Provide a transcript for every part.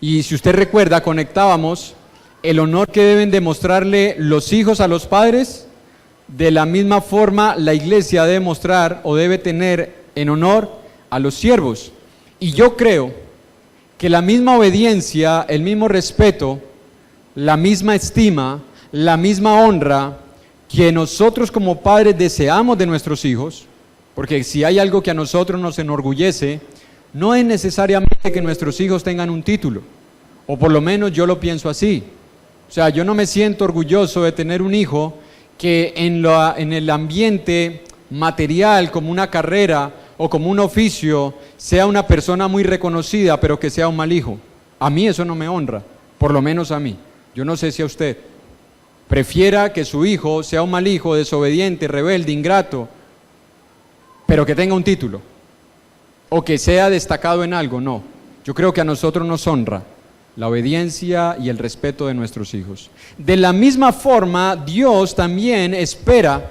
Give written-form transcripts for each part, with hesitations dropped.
Y si usted recuerda, conectábamos el honor que deben demostrarle los hijos a los padres. De la misma forma, la iglesia debe mostrar o debe tener en honor a los siervos. Y yo creo que la misma obediencia, el mismo respeto, la misma estima, la misma honra que nosotros como padres deseamos de nuestros hijos, porque si hay algo que a nosotros nos enorgullece, no es necesariamente que nuestros hijos tengan un título, o por lo menos yo lo pienso así. O sea, yo no me siento orgulloso de tener un hijo que en el ambiente material, como una carrera o como un oficio, sea una persona muy reconocida, pero que sea un mal hijo. A mí eso no me honra, por lo menos a mí. Yo no sé si a usted. Prefiera que su hijo sea un mal hijo, desobediente, rebelde, ingrato, pero que tenga un título, o que sea destacado en algo. No, yo creo que a nosotros nos honra la obediencia y el respeto de nuestros hijos. De la misma forma, Dios también espera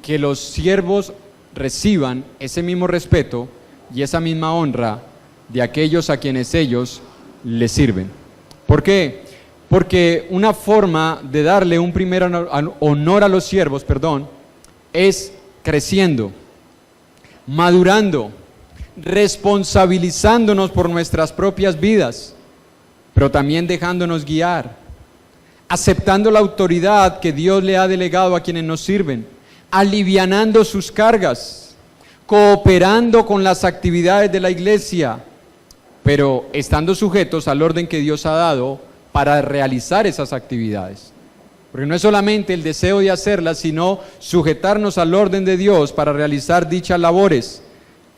que los siervos reciban ese mismo respeto y esa misma honra de aquellos a quienes ellos les sirven. ¿Por qué? Porque una forma de darle un primer honor a los siervos, es creciendo, madurando, responsabilizándonos por nuestras propias vidas, pero también dejándonos guiar, aceptando la autoridad que Dios le ha delegado a quienes nos sirven, alivianando sus cargas, cooperando con las actividades de la iglesia, pero estando sujetos al orden que Dios ha dado para realizar esas actividades. Porque no es solamente el deseo de hacerlas, sino sujetarnos al orden de Dios para realizar dichas labores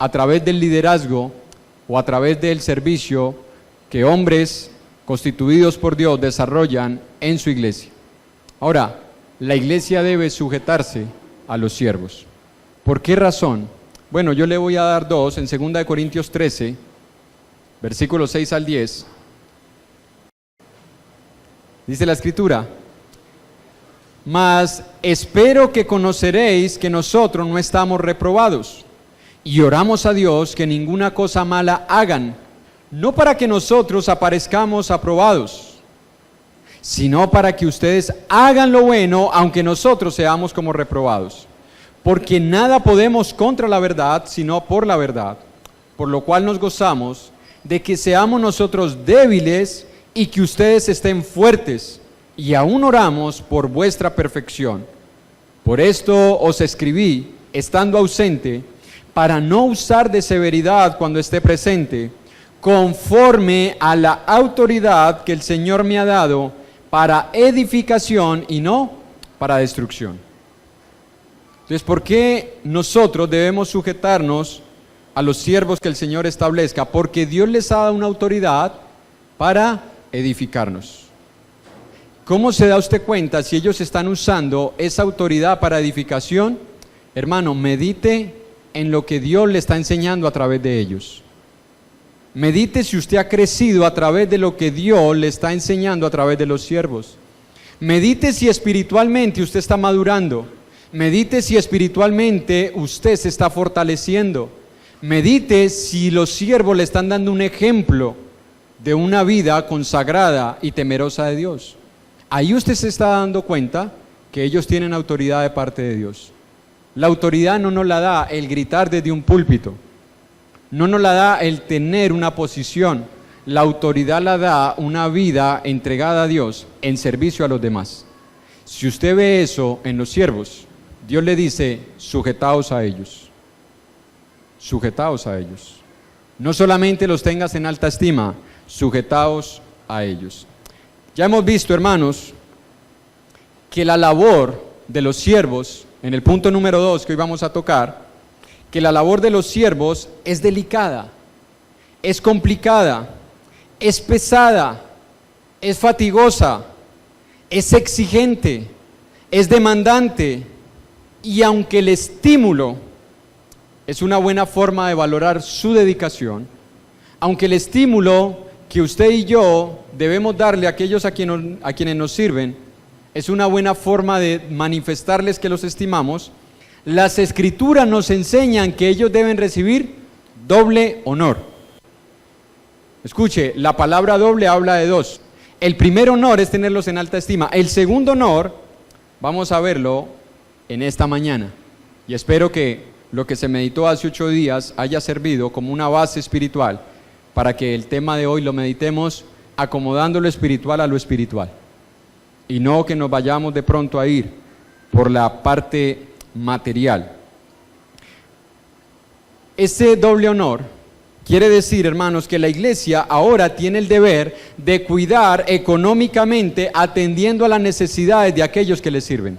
a través del liderazgo o a través del servicio que hombres constituidos por Dios desarrollan en su iglesia. Ahora, la iglesia debe sujetarse a los siervos. ¿Por qué razón? Bueno, yo le voy a dar dos. En 2 Corintios 13, versículos 6 al 10, dice la Escritura: mas espero que conoceréis que nosotros no estamos reprobados, y oramos a Dios que ninguna cosa mala hagan, no para que nosotros aparezcamos aprobados, sino para que ustedes hagan lo bueno, aunque nosotros seamos como reprobados. Porque nada podemos contra la verdad, sino por la verdad, por lo cual nos gozamos de que seamos nosotros débiles y que ustedes estén fuertes, y aún oramos por vuestra perfección. Por esto os escribí, estando ausente, para no usar de severidad cuando esté presente, conforme a la autoridad que el Señor me ha dado para edificación y no para destrucción. Entonces, ¿por qué nosotros debemos sujetarnos a los siervos que el Señor establezca? Porque Dios les ha dado una autoridad para edificarnos. ¿Cómo se da usted cuenta si ellos están usando esa autoridad para edificación? Hermano, medite en lo que Dios le está enseñando a través de ellos. Medite si usted ha crecido a través de lo que Dios le está enseñando a través de los siervos. Medite si espiritualmente usted está madurando. Medite si espiritualmente usted se está fortaleciendo. Medite si los siervos le están dando un ejemplo de una vida consagrada y temerosa de Dios. Ahí usted se está dando cuenta que ellos tienen autoridad de parte de Dios. La autoridad no nos la da el gritar desde un púlpito. No nos la da el tener una posición. La autoridad la da una vida entregada a Dios en servicio a los demás. Si usted ve eso en los siervos, Dios le dice: sujetaos a ellos. Sujetaos a ellos. No solamente los tengas en alta estima, sujetaos a ellos. Ya hemos visto, hermanos, que la labor de los siervos, en el punto número 2 que hoy vamos a tocar, que la labor de los siervos es delicada, es complicada, es pesada, es fatigosa, es exigente, es demandante, y aunque el estímulo es una buena forma de valorar su dedicación, aunque el estímulo que usted y yo debemos darle a aquellos a quienes nos sirven es una buena forma de manifestarles que los estimamos, las Escrituras nos enseñan que ellos deben recibir doble honor. Escuche, la palabra doble habla de dos. El primer honor es tenerlos en alta estima. El segundo honor, vamos a verlo en esta mañana. Y espero que lo que se meditó hace 8 días haya servido como una base espiritual para que el tema de hoy lo meditemos acomodando lo espiritual a lo espiritual. Y no que nos vayamos de pronto a ir por la parte material. Ese doble honor quiere decir, hermanos, que la iglesia ahora tiene el deber de cuidar económicamente atendiendo a las necesidades de aquellos que le sirven.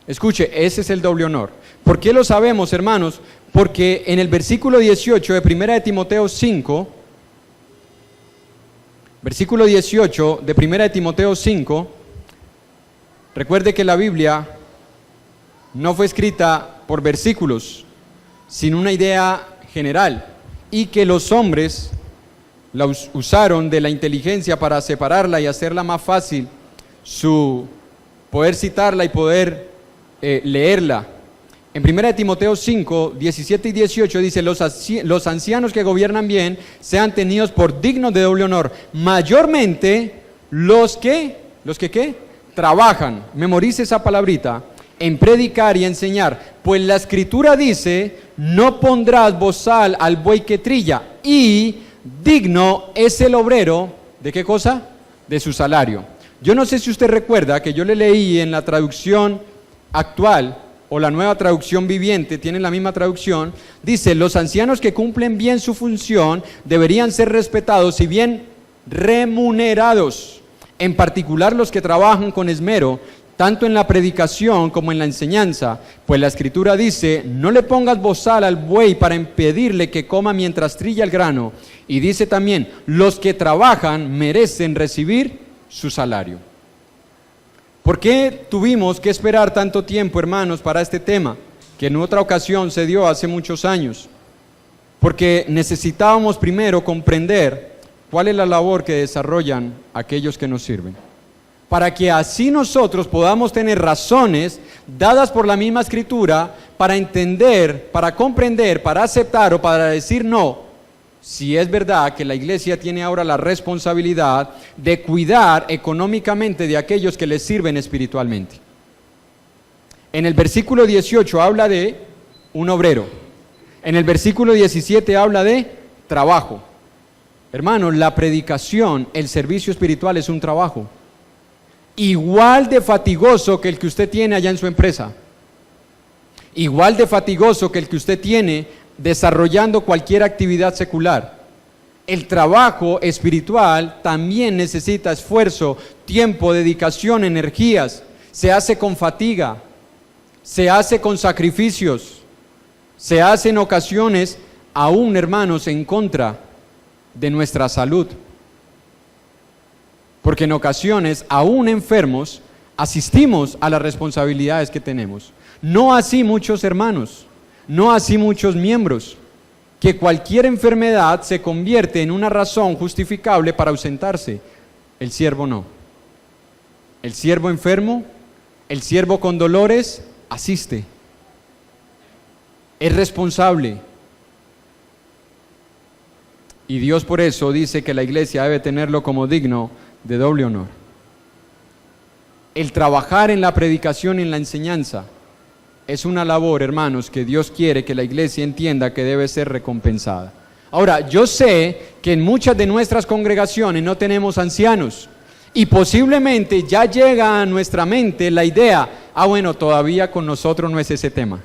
Escuche, ese es el doble honor. ¿Por qué lo sabemos, hermanos? Porque en el versículo 18 de 1 de Timoteo 5, versículo 18 de 1 de Timoteo 5, recuerde que la Biblia no fue escrita por versículos, sino una idea general, y que los hombres la usaron de la inteligencia para separarla y hacerla más fácil, poder citarla y poder leerla. En 1 de Timoteo 5, 17 y 18 dice, los ancianos que gobiernan bien sean tenidos por dignos de doble honor, mayormente los que ¿qué? Trabajan, memorice esa palabrita, en predicar y enseñar, pues la Escritura dice, no pondrás bozal al buey que trilla, y digno es el obrero, ¿de qué cosa? De su salario. Yo no sé si usted recuerda que yo le leí en la traducción actual, o la nueva traducción viviente, tienen la misma traducción, dice, los ancianos que cumplen bien su función deberían ser respetados y bien remunerados, en particular los que trabajan con esmero, tanto en la predicación como en la enseñanza, pues la Escritura dice, no le pongas bozal al buey para impedirle que coma mientras trilla el grano, y dice también, los que trabajan merecen recibir su salario. ¿Por qué tuvimos que esperar tanto tiempo, hermanos, para este tema, que en otra ocasión se dio hace muchos años? Porque necesitábamos primero comprender cuál es la labor que desarrollan aquellos que nos sirven, para que así nosotros podamos tener razones dadas por la misma Escritura para entender, para comprender, para aceptar o para decir no, si es verdad que la iglesia tiene ahora la responsabilidad de cuidar económicamente de aquellos que les sirven espiritualmente. En el versículo 18 habla de un obrero. En el versículo 17 habla de trabajo. Hermanos, la predicación, el servicio espiritual es un trabajo igual de fatigoso que el que usted tiene allá en su empresa, igual de fatigoso que el que usted tiene desarrollando cualquier actividad secular. El trabajo espiritual también necesita esfuerzo, tiempo, dedicación, energías. Se hace con fatiga, se hace con sacrificios, se hace en ocasiones, aún hermanos, en contra de nuestra salud. Porque en ocasiones, aún enfermos, asistimos a las responsabilidades que tenemos. No así muchos hermanos, no así muchos miembros, que cualquier enfermedad se convierte en una razón justificable para ausentarse. El siervo no. El siervo enfermo, el siervo con dolores, asiste. Es responsable. Y Dios por eso dice que la iglesia debe tenerlo como digno de doble honor. El trabajar en la predicación y en la enseñanza es una labor, hermanos, que Dios quiere que la iglesia entienda que debe ser recompensada. Ahora, yo sé que en muchas de nuestras congregaciones no tenemos ancianos y posiblemente ya llega a nuestra mente la idea, bueno, todavía con nosotros no es ese tema.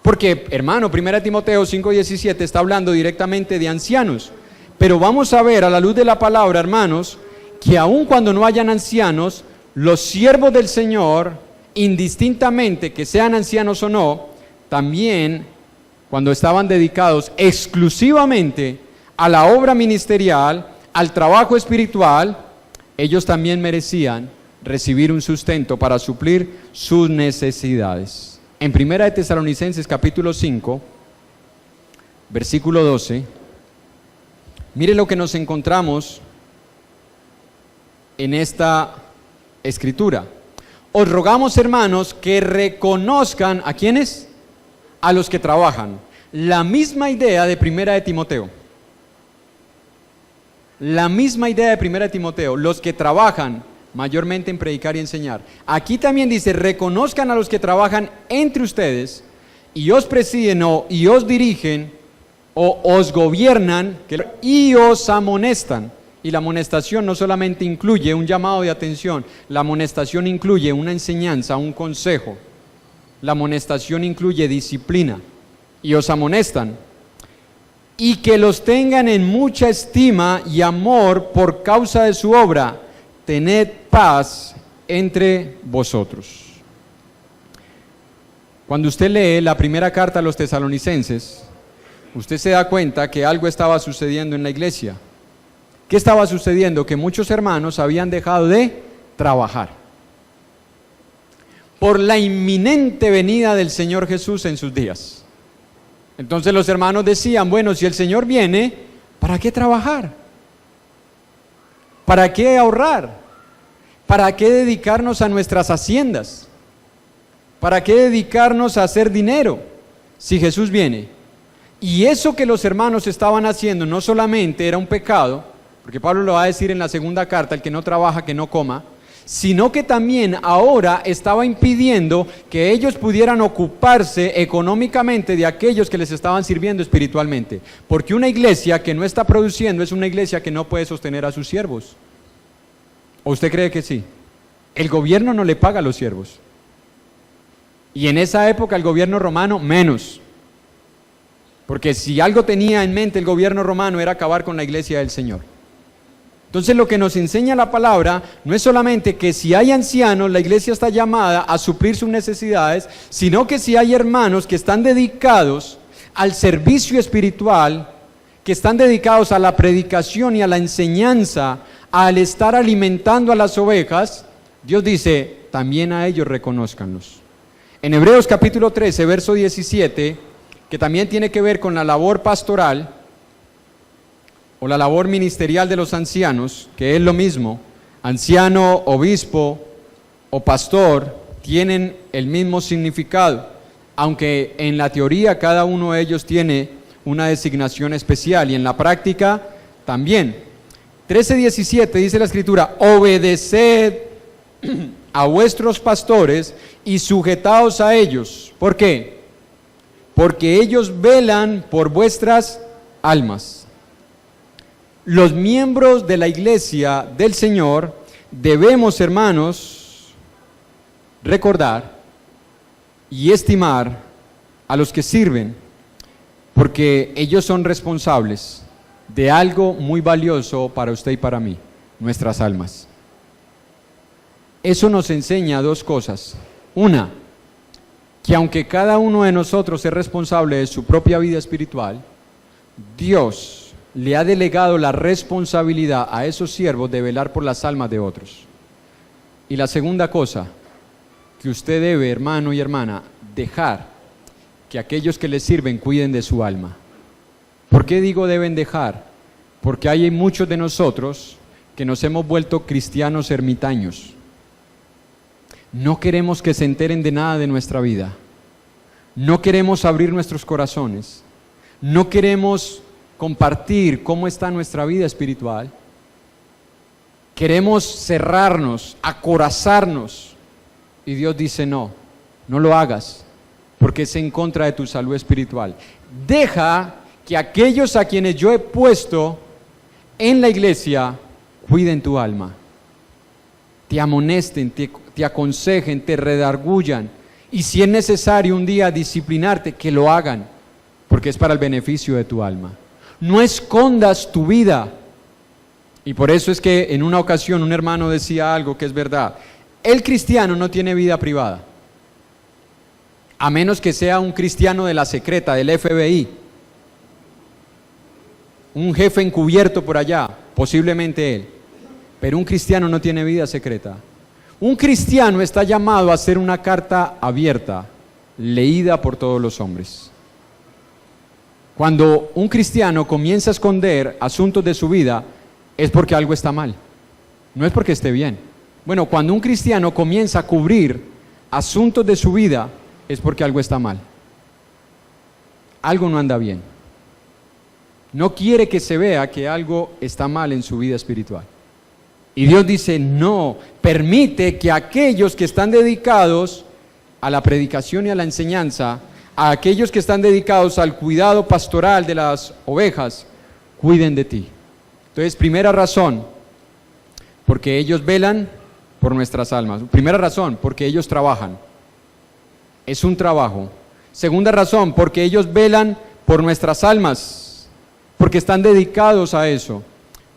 Porque, hermano, 1 Timoteo 5:17 está hablando directamente de ancianos, pero vamos a ver a la luz de la palabra, hermanos, que aun cuando no hayan ancianos, los siervos del Señor, indistintamente que sean ancianos o no, también cuando estaban dedicados exclusivamente a la obra ministerial, al trabajo espiritual, ellos también merecían recibir un sustento para suplir sus necesidades. En 1 de Tesalonicenses capítulo 5, versículo 12, mire lo que nos encontramos en esta escritura. Os rogamos, hermanos, que reconozcan ¿a quiénes? A los que trabajan. La misma idea de 1 de Timoteo. La misma idea de 1 Timoteo, los que trabajan mayormente en predicar y enseñar. Aquí también dice, reconozcan a los que trabajan entre ustedes y os presiden y os dirigen o os gobiernan y os amonestan. Y la amonestación no solamente incluye un llamado de atención, la amonestación incluye una enseñanza, un consejo. La amonestación incluye disciplina y os amonestan. Y que los tengan en mucha estima y amor por causa de su obra. Tened paz entre vosotros. Cuando usted lee la primera carta a los tesalonicenses, usted se da cuenta que algo estaba sucediendo en la iglesia. ¿Qué estaba sucediendo? Que muchos hermanos habían dejado de trabajar por la inminente venida del Señor Jesús en sus días. Entonces los hermanos decían, bueno, si el Señor viene, ¿para qué trabajar? ¿Para qué ahorrar? ¿Para qué dedicarnos a nuestras haciendas? ¿Para qué dedicarnos a hacer dinero si Jesús viene? Y eso que los hermanos estaban haciendo no solamente era un pecado, porque Pablo lo va a decir en la segunda carta, el que no trabaja, que no coma, sino que también ahora estaba impidiendo que ellos pudieran ocuparse económicamente de aquellos que les estaban sirviendo espiritualmente. Porque una iglesia que no está produciendo es una iglesia que no puede sostener a sus siervos. ¿O usted cree que sí? El gobierno no le paga a los siervos. Y en esa época el gobierno romano menos. Porque si algo tenía en mente el gobierno romano era acabar con la iglesia del Señor. Entonces lo que nos enseña la palabra no es solamente que si hay ancianos, la iglesia está llamada a suplir sus necesidades, sino que si hay hermanos que están dedicados al servicio espiritual, que están dedicados a la predicación y a la enseñanza, al estar alimentando a las ovejas, Dios dice, también a ellos reconózcanlos. En Hebreos capítulo 13, verso 17, que también tiene que ver con la labor pastoral, o la labor ministerial de los ancianos, que es lo mismo, anciano, obispo o pastor, tienen el mismo significado, aunque en la teoría cada uno de ellos tiene una designación especial y en la práctica también. 13:17 dice la Escritura, obedeced a vuestros pastores y sujetaos a ellos. ¿Por qué? Porque ellos velan por vuestras almas. Los miembros de la iglesia del Señor debemos, hermanos, recordar y estimar a los que sirven, porque ellos son responsables de algo muy valioso para usted y para mí, nuestras almas. Eso nos enseña dos cosas. Una, que aunque cada uno de nosotros es responsable de su propia vida espiritual, Dios le ha delegado la responsabilidad a esos siervos de velar por las almas de otros. Y la segunda cosa, que usted debe, hermano y hermana, dejar que aquellos que le sirven cuiden de su alma. ¿Por qué digo deben dejar? Porque hay muchos de nosotros que nos hemos vuelto cristianos ermitaños. No queremos que se enteren de nada de nuestra vida. No queremos abrir nuestros corazones. No queremos compartir cómo está nuestra vida espiritual. Queremos cerrarnos, acorazarnos. Y Dios dice, no lo hagas, porque es en contra de tu salud espiritual. Deja que aquellos a quienes yo he puesto en la iglesia cuiden tu alma. Te amonesten, te aconsejen, te redarguyan. Y si es necesario un día disciplinarte, que lo hagan, porque es para el beneficio de tu alma. No escondas tu vida. Y por eso es que en una ocasión un hermano decía algo que es verdad. El cristiano no tiene vida privada, a menos que sea un cristiano de la secreta, del FBI, un jefe encubierto por allá, posiblemente él. Pero un cristiano no tiene vida secreta. Un cristiano está llamado a ser una carta abierta, leída por todos los hombres. Cuando un cristiano comienza a esconder asuntos de su vida, es porque algo está mal, no es porque esté bien. Bueno, cuando un cristiano comienza a cubrir asuntos de su vida, es porque algo está mal. Algo no anda bien. No quiere que se vea que algo está mal en su vida espiritual. Y Dios dice, no, permite que aquellos que están dedicados a la predicación y a la enseñanza, a aquellos que están dedicados al cuidado pastoral de las ovejas, cuiden de ti. Entonces, primera razón, porque ellos velan por nuestras almas. Primera razón, porque ellos trabajan. Es un trabajo. Segunda razón, porque ellos velan por nuestras almas, porque están dedicados a eso.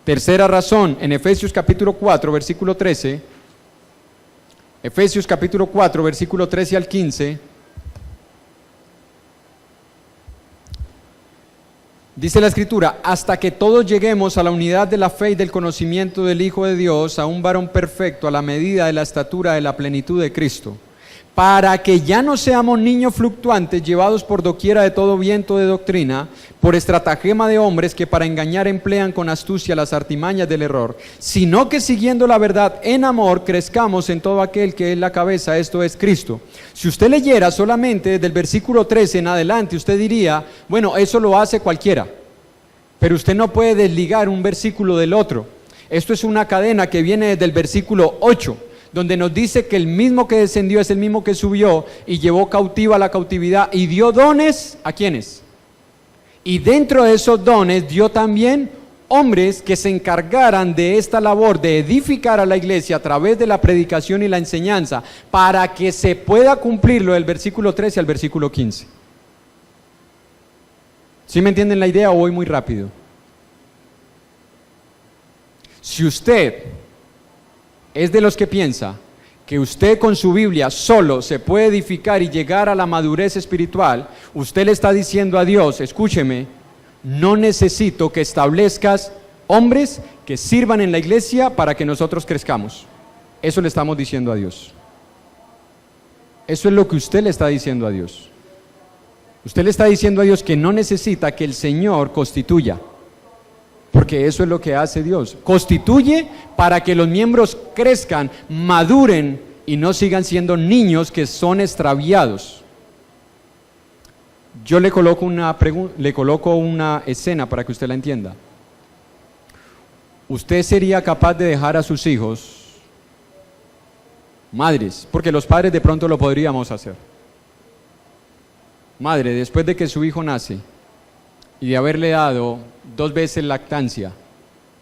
Tercera razón, en Efesios capítulo 4, versículo 13, Efesios capítulo 4, versículo 13 al 15, dice la Escritura, hasta que todos lleguemos a la unidad de la fe y del conocimiento del Hijo de Dios, a un varón perfecto, a la medida de la estatura de la plenitud de Cristo, para que ya no seamos niños fluctuantes, llevados por doquiera de todo viento de doctrina, por estratagema de hombres que para engañar emplean con astucia las artimañas del error, sino que siguiendo la verdad en amor, crezcamos en todo aquel que es la cabeza, esto es Cristo. Si usted leyera solamente desde el versículo 13 en adelante, usted diría, bueno, eso lo hace cualquiera, pero usted no puede desligar un versículo del otro. Esto es una cadena que viene desde el versículo 8, donde nos dice que el mismo que descendió es el mismo que subió y llevó cautiva la cautividad y dio dones, ¿a quiénes? Y dentro de esos dones dio también hombres que se encargaran de esta labor de edificar a la iglesia a través de la predicación y la enseñanza, para que se pueda cumplir lo del versículo 13 al versículo 15. ¿Sí me entienden la idea o voy muy rápido? Si usted es de los que piensa que usted con su Biblia solo se puede edificar y llegar a la madurez espiritual, usted le está diciendo a Dios, escúcheme, no necesito que establezcas hombres que sirvan en la iglesia para que nosotros crezcamos. Eso le estamos diciendo a Dios. Eso es lo que usted le está diciendo a Dios. Usted le está diciendo a Dios que no necesita que el Señor constituya. Porque eso es lo que hace Dios. Constituye para que los miembros crezcan, maduren y no sigan siendo niños que son extraviados. Yo le coloco una escena para que usted la entienda. ¿Usted sería capaz de dejar a sus hijos, madres, porque los padres de pronto lo podríamos hacer? Madre, después de que su hijo nace y de haberle dado 2 veces lactancia,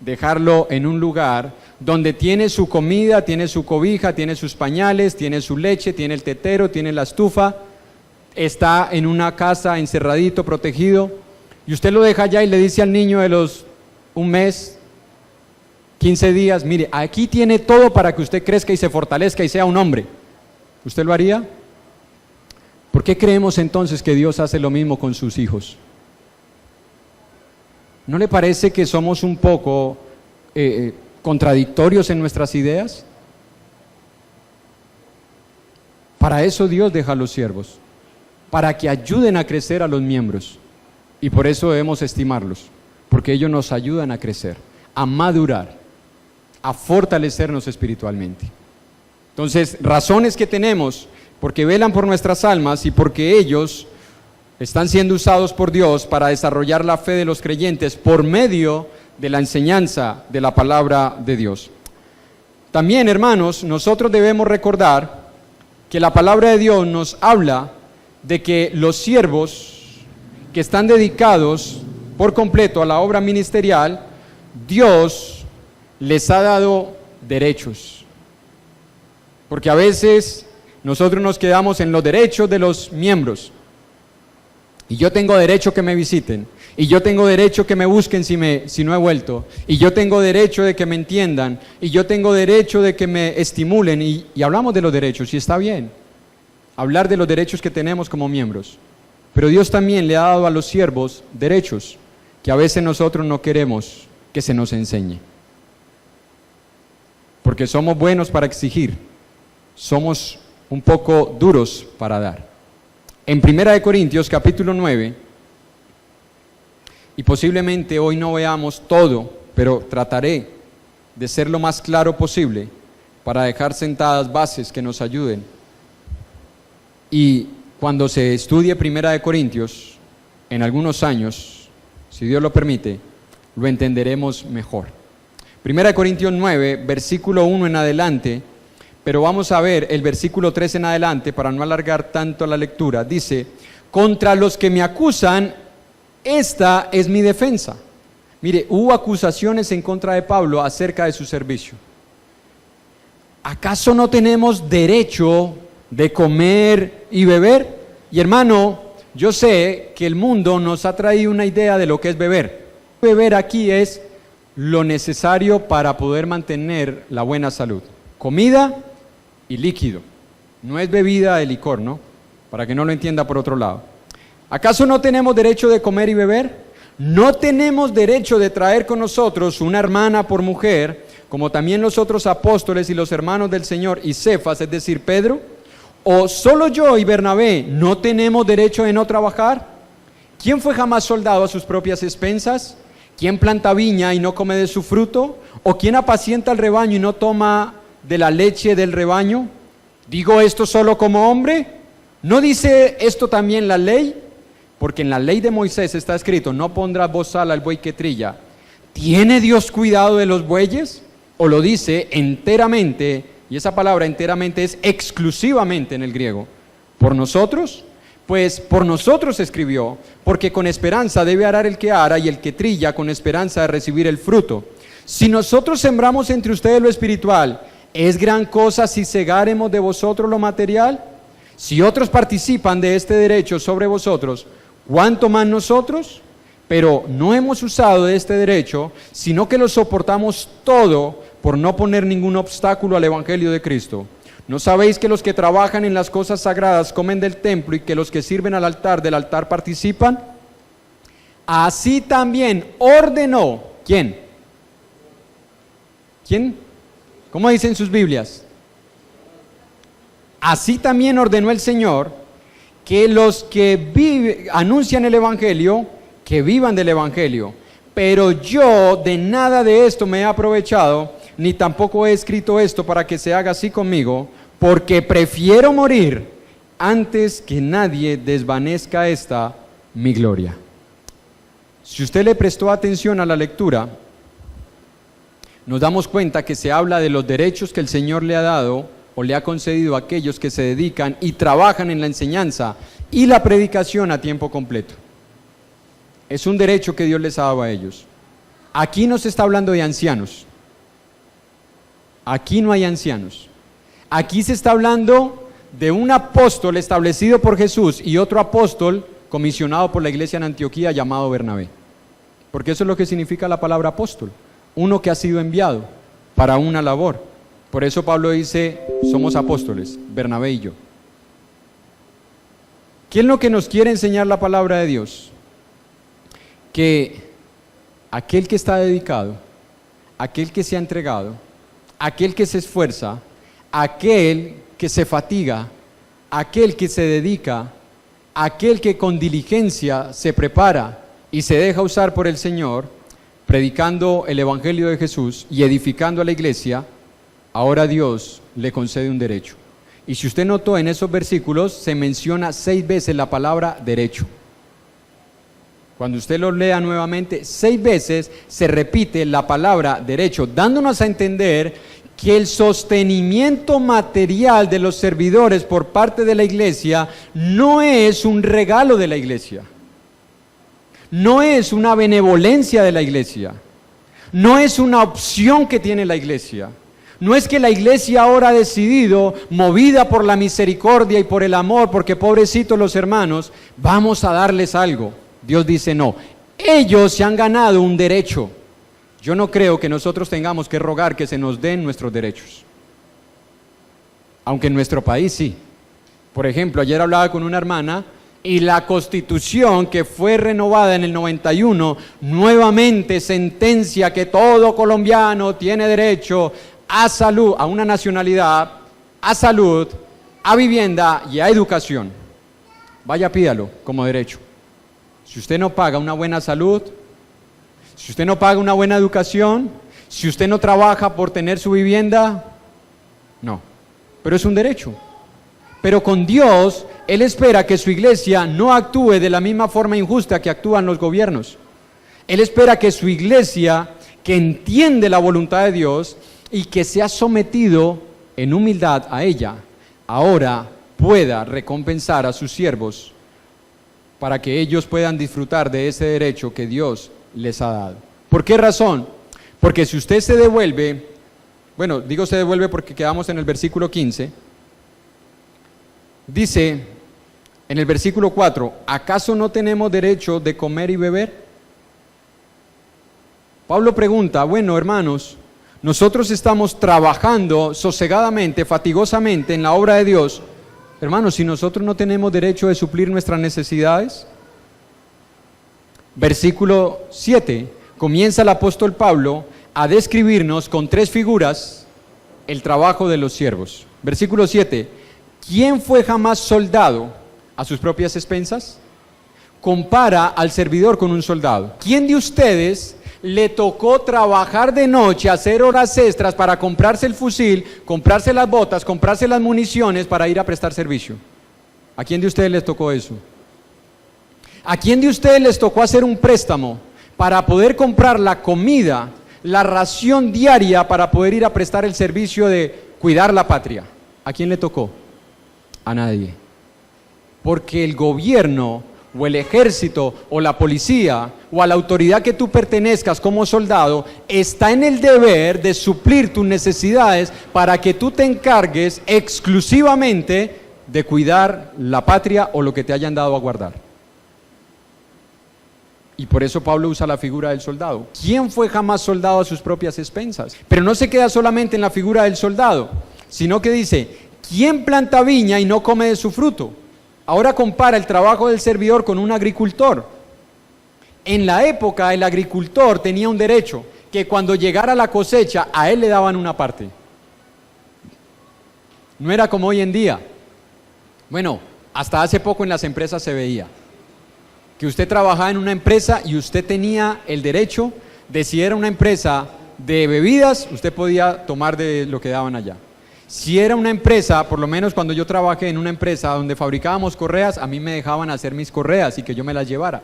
dejarlo en un lugar donde tiene su comida, tiene su cobija, tiene sus pañales, tiene su leche, tiene el tetero, tiene la estufa, está en una casa encerradito, protegido, y usted lo deja allá y le dice al niño de los 1 mes, 15 días, mire, aquí tiene todo para que usted crezca y se fortalezca y sea un hombre. ¿Usted lo haría? ¿Por qué creemos entonces que Dios hace lo mismo con sus hijos? ¿No le parece que somos un poco contradictorios en nuestras ideas? Para eso Dios deja a los siervos, para que ayuden a crecer a los miembros, y por eso debemos estimarlos, porque ellos nos ayudan a crecer, a madurar, a fortalecernos espiritualmente. Entonces, razones que tenemos, porque velan por nuestras almas y porque ellos están siendo usados por Dios para desarrollar la fe de los creyentes por medio de la enseñanza de la palabra de Dios. También, hermanos, nosotros debemos recordar que la palabra de Dios nos habla de que los siervos que están dedicados por completo a la obra ministerial, Dios les ha dado derechos. Porque a veces nosotros nos quedamos en los derechos de los miembros. Y yo tengo derecho que me visiten, y yo tengo derecho que me busquen si no he vuelto, y yo tengo derecho de que me entiendan, y yo tengo derecho de que me estimulen, y hablamos de los derechos, y está bien, hablar de los derechos que tenemos como miembros, pero Dios también le ha dado a los siervos derechos que a veces nosotros no queremos que se nos enseñe, porque somos buenos para exigir, somos un poco duros para dar. En 1 Corintios capítulo 9, y posiblemente hoy no veamos todo, pero trataré de ser lo más claro posible para dejar sentadas bases que nos ayuden. Y cuando se estudie 1 Corintios, en algunos años, si Dios lo permite, lo entenderemos mejor. 1 Corintios 9, versículo 1 en adelante, pero vamos a ver el versículo 3 en adelante para no alargar tanto la lectura. Dice: contra los que me acusan, esta es mi defensa. Mire, hubo acusaciones en contra de Pablo acerca de su servicio. ¿Acaso no tenemos derecho de comer y beber? Y hermano, yo sé que el mundo nos ha traído una idea de lo que es beber. Beber aquí es lo necesario para poder mantener la buena salud. Comida y líquido. No es bebida de licor, ¿no? Para que no lo entienda por otro lado. ¿Acaso no tenemos derecho de comer y beber? ¿No tenemos derecho de traer con nosotros una hermana por mujer, como también los otros apóstoles y los hermanos del Señor y Cefas, es decir, Pedro? ¿O solo yo y Bernabé no tenemos derecho de no trabajar? ¿Quién fue jamás soldado a sus propias expensas? ¿Quién planta viña y no come de su fruto? ¿O quién apacienta el rebaño y no toma de la leche del rebaño? ¿Digo esto solo como hombre? ¿No dice esto también la ley? Porque en la ley de Moisés está escrito: no pondrás bozal al buey que trilla. ¿Tiene Dios cuidado de los bueyes? ¿O lo dice enteramente? Y esa palabra enteramente es exclusivamente en el griego. ¿Por nosotros? Pues por nosotros escribió, porque con esperanza debe arar el que ara y el que trilla con esperanza de recibir el fruto. Si nosotros sembramos entre ustedes lo espiritual, ¿es gran cosa si segáremos de vosotros lo material? Si otros participan de este derecho sobre vosotros, ¿cuánto más nosotros? Pero no hemos usado de este derecho, sino que lo soportamos todo por no poner ningún obstáculo al Evangelio de Cristo. ¿No sabéis que los que trabajan en las cosas sagradas comen del templo y que los que sirven al altar del altar participan? Así también ordenó. ¿Quién? ¿Quién? ¿Cómo dicen sus Biblias? Así también ordenó el Señor que los que anuncian el Evangelio, que vivan del Evangelio. Pero yo de nada de esto me he aprovechado, ni tampoco he escrito esto para que se haga así conmigo, porque prefiero morir antes que nadie desvanezca esta mi gloria. Si usted le prestó atención a la lectura, nos damos cuenta que se habla de los derechos que el Señor le ha dado o le ha concedido a aquellos que se dedican y trabajan en la enseñanza y la predicación a tiempo completo. Es un derecho que Dios les ha dado a ellos. Aquí no se está hablando de ancianos. Aquí no hay ancianos. Aquí se está hablando de un apóstol establecido por Jesús y otro apóstol comisionado por la iglesia en Antioquía llamado Bernabé. Porque eso es lo que significa la palabra apóstol. Uno que ha sido enviado para una labor. Por eso Pablo dice: somos apóstoles, Bernabé y yo. ¿Qué es lo que nos quiere enseñar la palabra de Dios? Que aquel que está dedicado, aquel que se ha entregado, aquel que se esfuerza, aquel que se fatiga, aquel que se dedica, aquel que con diligencia se prepara y se deja usar por el Señor, predicando el Evangelio de Jesús y edificando a la iglesia, ahora Dios le concede un derecho. Y si usted notó, en esos versículos se menciona 6 veces la palabra derecho. Cuando usted lo lea nuevamente, 6 veces se repite la palabra derecho, dándonos a entender que el sostenimiento material de los servidores por parte de la iglesia no es un regalo de la iglesia, no es una benevolencia de la iglesia, no es una opción que tiene la iglesia. No es que la iglesia ahora ha decidido, movida por la misericordia y por el amor, porque pobrecitos los hermanos, vamos a darles algo. Dios dice no, ellos se han ganado un derecho. Yo no creo que nosotros tengamos que rogar que se nos den nuestros derechos. Aunque en nuestro país sí. Por ejemplo, ayer hablaba con una hermana y la Constitución que fue renovada en el 91 nuevamente sentencia que todo colombiano tiene derecho a salud, a una nacionalidad, a salud, a vivienda y a educación. Vaya, pídalo como derecho. Si usted no paga una buena salud, si usted no paga una buena educación, si usted no trabaja por tener su vivienda, no. Pero es un derecho. Pero con Dios, Él espera que su iglesia no actúe de la misma forma injusta que actúan los gobiernos. Él espera que su iglesia, que entiende la voluntad de Dios y que se ha sometido en humildad a ella, ahora pueda recompensar a sus siervos para que ellos puedan disfrutar de ese derecho que Dios les ha dado. ¿Por qué razón? Porque si usted se devuelve, bueno, digo se devuelve porque quedamos en el versículo 15, dice en el versículo 4, ¿acaso no tenemos derecho de comer y beber? Pablo pregunta, bueno, hermanos, nosotros estamos trabajando sosegadamente, fatigosamente en la obra de Dios. Hermanos, si nosotros no tenemos derecho de suplir nuestras necesidades. Versículo 7, comienza el apóstol Pablo a describirnos con 3 figuras el trabajo de los siervos. Versículo 7, ¿quién fue jamás soldado a sus propias expensas? Compara al servidor con un soldado. ¿Quién de ustedes le tocó trabajar de noche, hacer horas extras para comprarse el fusil, comprarse las botas, comprarse las municiones para ir a prestar servicio? ¿A quién de ustedes les tocó eso? ¿A quién de ustedes les tocó hacer un préstamo para poder comprar la comida, la ración diaria para poder ir a prestar el servicio de cuidar la patria? ¿A quién le tocó? A nadie. Porque el gobierno o el ejército o la policía o a la autoridad que tú pertenezcas como soldado está en el deber de suplir tus necesidades para que tú te encargues exclusivamente de cuidar la patria o lo que te hayan dado a guardar. Y por eso Pablo usa la figura del soldado. ¿Quién fue jamás soldado a sus propias expensas? Pero no se queda solamente en la figura del soldado, sino que dice, ¿quién planta viña y no come de su fruto? Ahora compara el trabajo del servidor con un agricultor. En la época el agricultor tenía un derecho, que cuando llegara la cosecha a él le daban una parte. No era como hoy en día. Bueno, hasta hace poco en las empresas se veía que usted trabajaba en una empresa y usted tenía el derecho de, si era una empresa de bebidas, usted podía tomar de lo que daban allá. Si era una empresa, por lo menos cuando yo trabajé en una empresa donde fabricábamos correas, a mí me dejaban hacer mis correas y que yo me las llevara.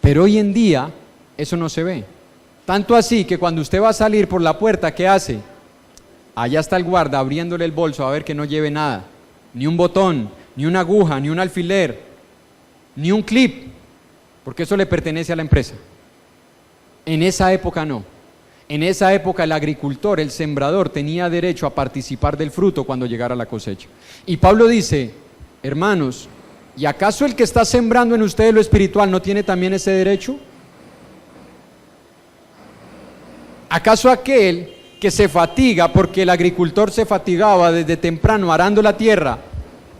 Pero hoy en día eso no se ve. Tanto así que cuando usted va a salir por la puerta, ¿qué hace? Allá está el guarda abriéndole el bolso a ver que no lleve nada. Ni un botón, ni una aguja, ni un alfiler, ni un clip, porque eso le pertenece a la empresa. En esa época no. En esa época el agricultor, el sembrador, tenía derecho a participar del fruto cuando llegara la cosecha. Y Pablo dice, hermanos, ¿y acaso el que está sembrando en ustedes lo espiritual no tiene también ese derecho? ¿Acaso aquel que se fatiga, porque el agricultor se fatigaba desde temprano arando la tierra,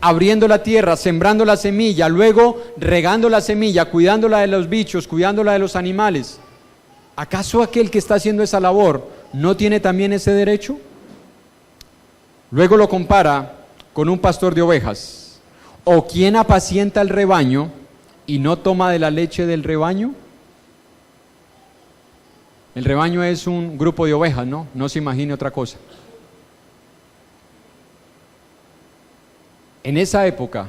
abriendo la tierra, sembrando la semilla, luego regando la semilla, cuidándola de los bichos, cuidándola de los animales? ¿Acaso aquel que está haciendo esa labor no tiene también ese derecho? Luego lo compara con un pastor de ovejas. ¿O quién apacienta el rebaño y no toma de la leche del rebaño? El rebaño es un grupo de ovejas, ¿no? No se imagine otra cosa. En esa época,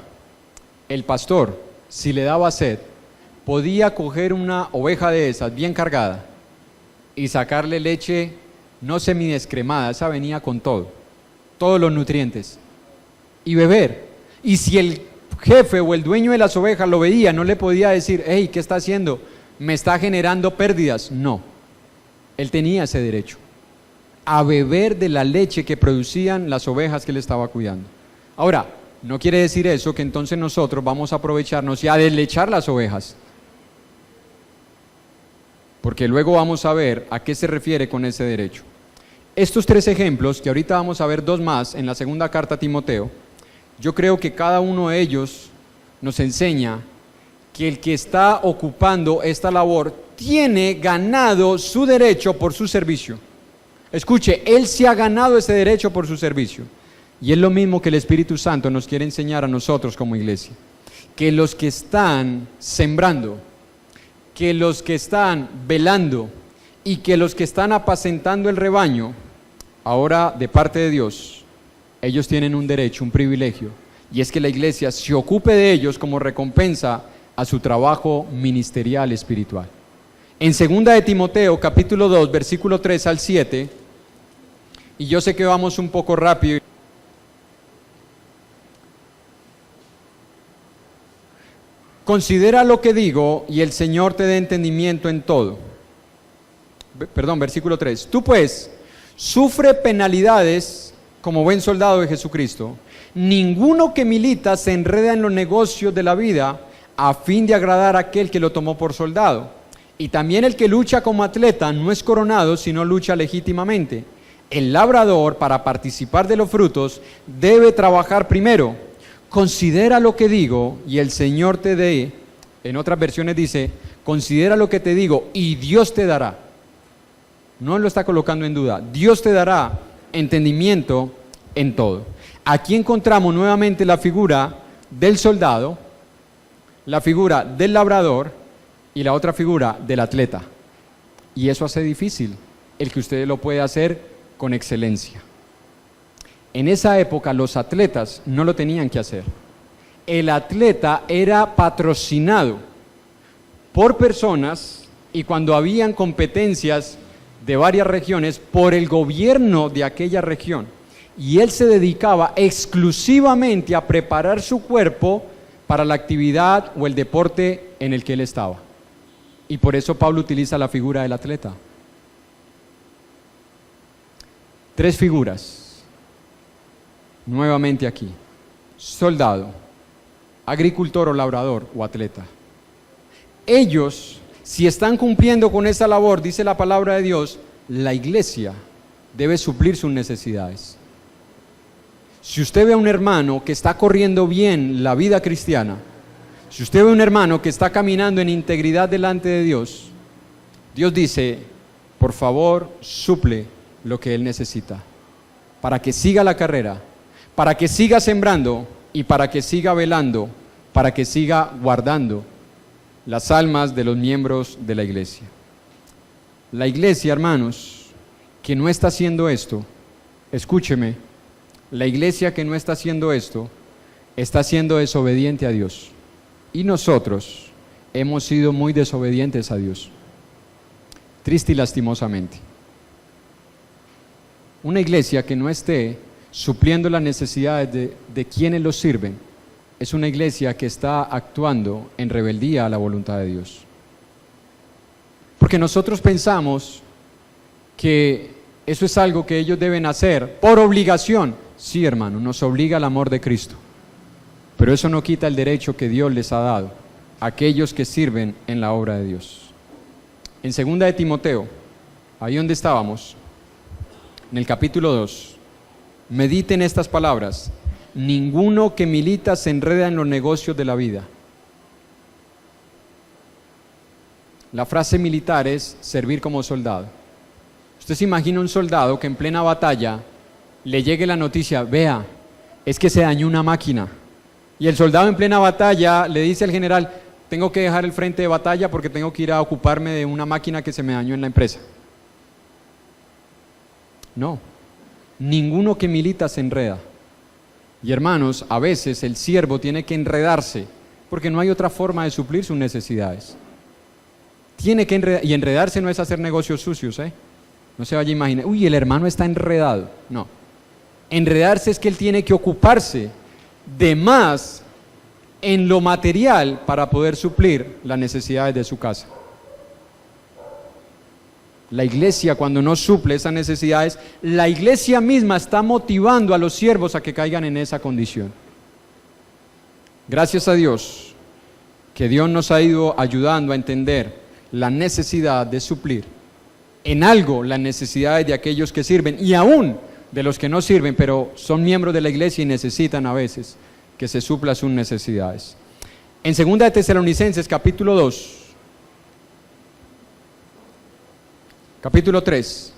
el pastor, si le daba sed, podía coger una oveja de esas bien cargada y sacarle leche no semidescremada, esa venía con todo, todos los nutrientes, y beber. Y si el jefe o el dueño de las ovejas lo veía, no le podía decir, hey, ¿qué está haciendo? Me está generando pérdidas. No, él tenía ese derecho a beber de la leche que producían las ovejas que él estaba cuidando. Ahora, no quiere decir eso que entonces nosotros vamos a aprovecharnos y a deslechar las ovejas, porque luego vamos a ver a qué se refiere con ese derecho. Estos 3 ejemplos, que ahorita vamos a ver 2 más en la segunda carta a Timoteo, yo creo que cada uno de ellos nos enseña que el que está ocupando esta labor tiene ganado su derecho por su servicio. Escuche, él se ha ganado ese derecho por su servicio. Y es lo mismo que el Espíritu Santo nos quiere enseñar a nosotros como iglesia. Que los que están sembrando, que los que están velando y que los que están apacentando el rebaño, ahora de parte de Dios, ellos tienen un derecho, un privilegio, y es que la iglesia se ocupe de ellos como recompensa a su trabajo ministerial espiritual. En 2 de Timoteo, capítulo 2, versículo 3 al 7, y yo sé que vamos un poco rápido. Considera lo que digo y el Señor te dé entendimiento en todo. Perdón, versículo 3. Tú pues, sufre penalidades como buen soldado de Jesucristo. Ninguno que milita se enreda en los negocios de la vida a fin de agradar a aquel que lo tomó por soldado. Y también el que lucha como atleta no es coronado, sino lucha legítimamente. El labrador, para participar de los frutos, debe trabajar primero. Considera lo que digo y el Señor te dé. En otras versiones dice, considera lo que te digo y Dios te dará. No lo está colocando en duda. Dios te dará entendimiento en todo. Aquí encontramos nuevamente la figura del soldado, la figura del labrador y la otra figura del atleta. Y eso hace difícil el que usted lo pueda hacer con excelencia. En esa época los atletas no lo tenían que hacer. El atleta era patrocinado por personas y cuando habían competencias de varias regiones por el gobierno de aquella región. Y él se dedicaba exclusivamente a preparar su cuerpo para la actividad o el deporte en el que él estaba. Y por eso Pablo utiliza la figura del atleta. 3 figuras. Nuevamente aquí, soldado, agricultor o labrador o atleta. Ellos, si están cumpliendo con esa labor, dice la palabra de Dios, la iglesia debe suplir sus necesidades. Si usted ve a un hermano que está corriendo bien la vida cristiana, si usted ve a un hermano que está caminando en integridad delante de Dios, Dios dice, por favor, suple lo que él necesita, para que siga la carrera, para que siga sembrando y para que siga velando, para que siga guardando las almas de los miembros de la iglesia. La iglesia, hermanos, que no está haciendo esto, escúcheme, la iglesia que no está haciendo esto, está siendo desobediente a Dios. Y nosotros hemos sido muy desobedientes a Dios, triste y lastimosamente. Una iglesia que no esté supliendo las necesidades de quienes los sirven, es una iglesia que está actuando en rebeldía a la voluntad de Dios. Porque nosotros pensamos que eso es algo que ellos deben hacer por obligación. Sí, hermano, nos obliga el amor de Cristo. Pero eso no quita el derecho que Dios les ha dado a aquellos que sirven en la obra de Dios. En 2 de Timoteo, ahí donde estábamos, en el capítulo 2, mediten estas palabras. Ninguno que milita se enreda en los negocios de la vida. La frase militar es servir como soldado. Usted se imagina un soldado que en plena batalla le llegue la noticia, vea, es que se dañó una máquina. Y el soldado en plena batalla le dice al general, tengo que dejar el frente de batalla porque tengo que ir a ocuparme de una máquina que se me dañó en la empresa. No, ninguno que milita se enreda. Y hermanos, a veces el siervo tiene que enredarse porque no hay otra forma de suplir sus necesidades. Tiene que y enredarse no es hacer negocios sucios, No se vaya a imaginar, uy, el hermano está enredado. No, enredarse es que él tiene que ocuparse de más en lo material para poder suplir las necesidades de su casa. La iglesia, cuando no suple esas necesidades, la iglesia misma está motivando a los siervos a que caigan en esa condición. Gracias a Dios que Dios nos ha ido ayudando a entender la necesidad de suplir en algo las necesidades de aquellos que sirven y aún de los que no sirven, pero son miembros de la iglesia y necesitan a veces que se supla sus necesidades. En 2 de Tesalonicenses capítulo 2, capítulo 3,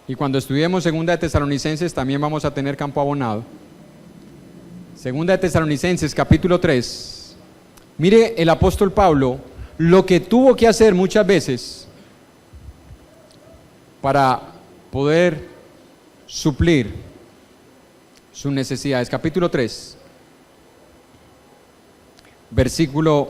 y cuando estudiemos 2 de Tesalonicenses también vamos a tener campo abonado. 2 de Tesalonicenses capítulo 3, mire el apóstol Pablo lo que tuvo que hacer muchas veces para poder suplir sus necesidades. Capítulo 3, versículo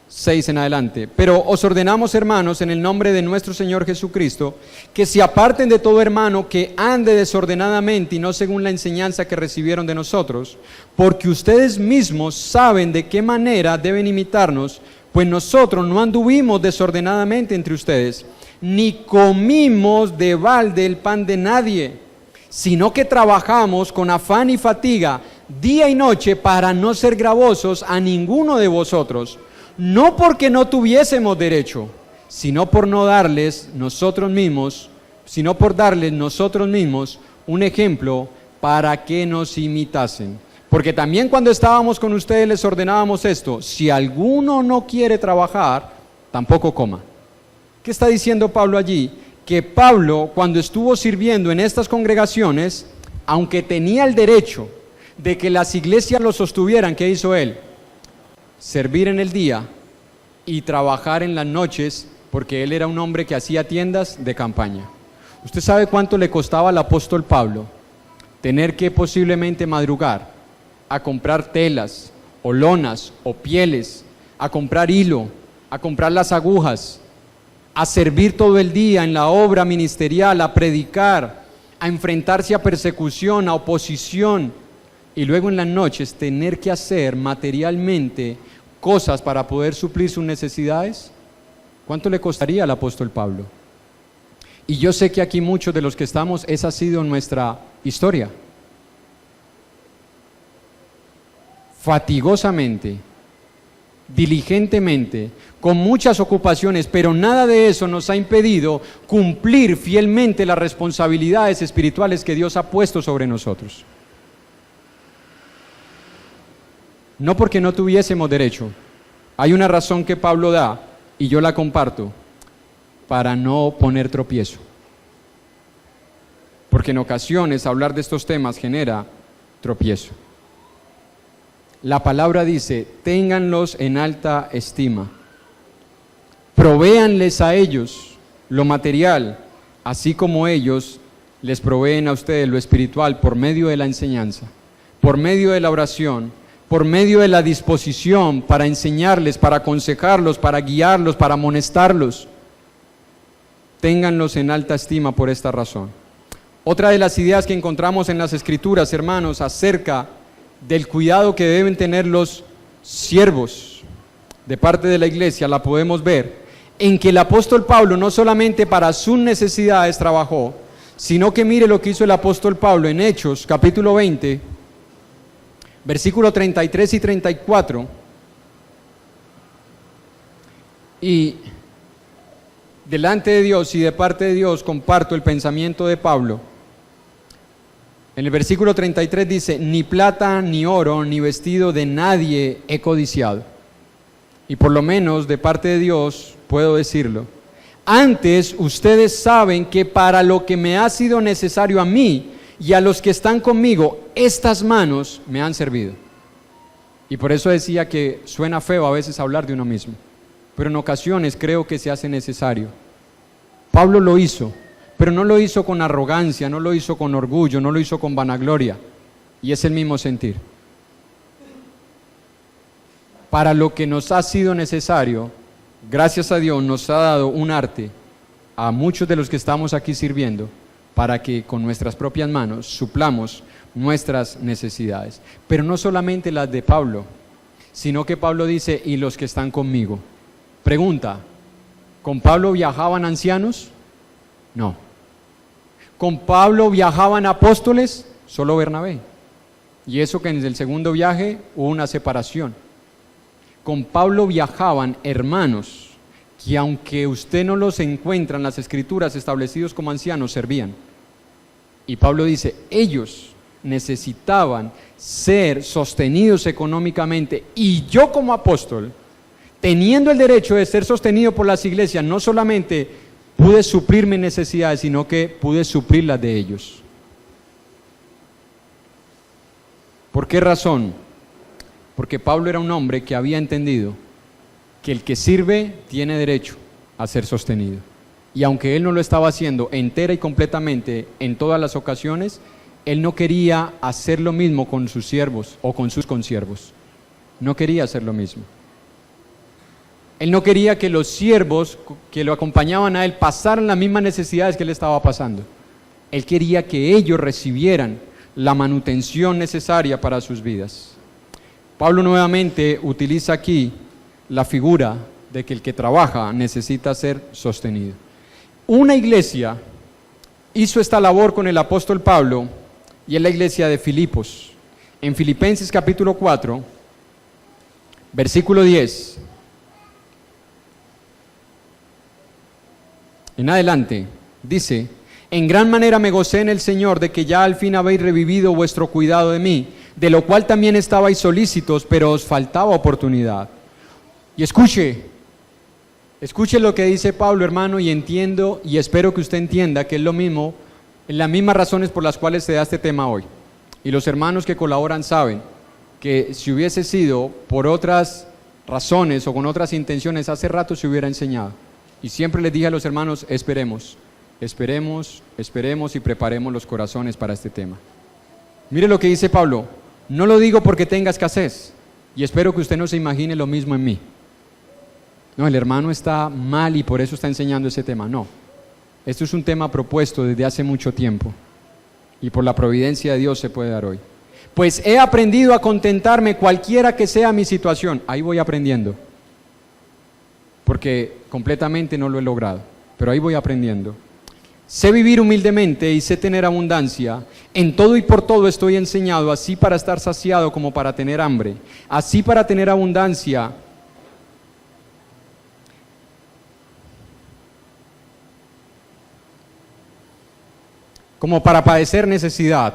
6 en adelante. Pero os ordenamos, hermanos, en el nombre de nuestro Señor Jesucristo, que se aparten de todo hermano que ande desordenadamente y no según la enseñanza que recibieron de nosotros, porque ustedes mismos saben de qué manera deben imitarnos, pues nosotros no anduvimos desordenadamente entre ustedes, ni comimos de balde el pan de nadie, sino que trabajamos con afán y fatiga día y noche para no ser gravosos a ninguno de vosotros, no porque no tuviésemos derecho, sino por darles nosotros mismos un ejemplo para que nos imitasen. Porque también cuando estábamos con ustedes les ordenábamos esto: si alguno no quiere trabajar, tampoco coma. ¿Qué está diciendo Pablo allí? Que Pablo, cuando estuvo sirviendo en estas congregaciones, aunque tenía el derecho de que las iglesias lo sostuvieran, ¿qué hizo él? Servir en el día y trabajar en las noches, porque él era un hombre que hacía tiendas de campaña. ¿Usted sabe cuánto le costaba al apóstol Pablo tener que posiblemente madrugar a comprar telas, o lonas, o pieles, a comprar hilo, a comprar las agujas, a servir todo el día en la obra ministerial, a predicar, a enfrentarse a persecución, a oposición, y luego en las noches tener que hacer materialmente cosas para poder suplir sus necesidades? ¿Cuánto le costaría al apóstol Pablo? Y yo sé que aquí muchos de los que estamos, esa ha sido nuestra historia. Fatigosamente, diligentemente, con muchas ocupaciones, pero nada de eso nos ha impedido cumplir fielmente las responsabilidades espirituales que Dios ha puesto sobre nosotros. No porque no tuviésemos derecho. Hay una razón que Pablo da, y yo la comparto, para no poner tropiezo. Porque en ocasiones hablar de estos temas genera tropiezo. La palabra dice: ténganlos en alta estima, provéanles a ellos lo material, así como ellos les proveen a ustedes lo espiritual por medio de la enseñanza, por medio de la oración, por medio de la disposición para enseñarles, para aconsejarlos, para guiarlos, para amonestarlos. Ténganlos en alta estima por esta razón. Otra de las ideas que encontramos en las Escrituras, hermanos, acerca del cuidado que deben tener los siervos de parte de la iglesia, la podemos ver en que el apóstol Pablo no solamente para sus necesidades trabajó, sino que mire lo que hizo el apóstol Pablo en Hechos capítulo 20, versículos 33 y 34, y delante de Dios y de parte de Dios comparto el pensamiento de Pablo. En el versículo 33 dice: ni plata, ni oro, ni vestido de nadie he codiciado. Y por lo menos de parte de Dios puedo decirlo. Antes ustedes saben que para lo que me ha sido necesario a mí y a los que están conmigo, estas manos me han servido. Y por eso decía que suena feo a veces hablar de uno mismo, pero en ocasiones creo que se hace necesario. Pablo lo hizo, pero no lo hizo con arrogancia, no lo hizo con orgullo, no lo hizo con vanagloria, y es el mismo sentir. Para lo que nos ha sido necesario, gracias a Dios nos ha dado un arte a muchos de los que estamos aquí sirviendo, para que con nuestras propias manos suplamos nuestras necesidades. Pero no solamente las de Pablo, sino que Pablo dice: y los que están conmigo. Pregunta: ¿con Pablo viajaban ancianos? No. ¿Con Pablo viajaban apóstoles? Solo Bernabé. Y eso que en el segundo viaje hubo una separación. Con Pablo viajaban hermanos que, aunque usted no los encuentra en las Escrituras establecidos como ancianos, servían. Y Pablo dice: ellos necesitaban ser sostenidos económicamente, y yo como apóstol, teniendo el derecho de ser sostenido por las iglesias, no solamente pude suplir mis necesidades, sino que pude suplir las de ellos. ¿Por qué razón? Porque Pablo era un hombre que había entendido que el que sirve tiene derecho a ser sostenido. Y aunque él no lo estaba haciendo entera y completamente en todas las ocasiones, él no quería hacer lo mismo con sus siervos o con sus consiervos. No quería hacer lo mismo. Él no quería que los siervos que lo acompañaban a él pasaran las mismas necesidades que él estaba pasando. Él quería que ellos recibieran la manutención necesaria para sus vidas. Pablo nuevamente utiliza aquí la figura de que el que trabaja necesita ser sostenido. Una iglesia hizo esta labor con el apóstol Pablo y es la iglesia de Filipos. En Filipenses capítulo 4, versículo 10, en adelante, dice: en gran manera me gocé en el Señor de que ya al fin habéis revivido vuestro cuidado de mí, de lo cual también estabais solícitos, pero os faltaba oportunidad. Y escuche lo que dice Pablo, hermano, y entiendo y espero que usted entienda que es lo mismo, las mismas razones por las cuales se da este tema hoy. Y los hermanos que colaboran saben que si hubiese sido por otras razones o con otras intenciones, hace rato se hubiera enseñado. Y siempre les dije a los hermanos: esperemos y preparemos los corazones para este tema. Mire lo que dice Pablo: no lo digo porque tenga escasez, y espero que usted no se imagine lo mismo en mí. No, el hermano está mal y por eso está enseñando ese tema. No, esto es un tema propuesto desde hace mucho tiempo y por la providencia de Dios se puede dar hoy. Pues he aprendido a contentarme cualquiera que sea mi situación. Ahí voy aprendiendo, porque completamente no lo he logrado, pero ahí voy aprendiendo. Sé vivir humildemente y sé tener abundancia. En todo y por todo estoy enseñado, así para estar saciado como para tener hambre, así para tener abundancia como para padecer necesidad.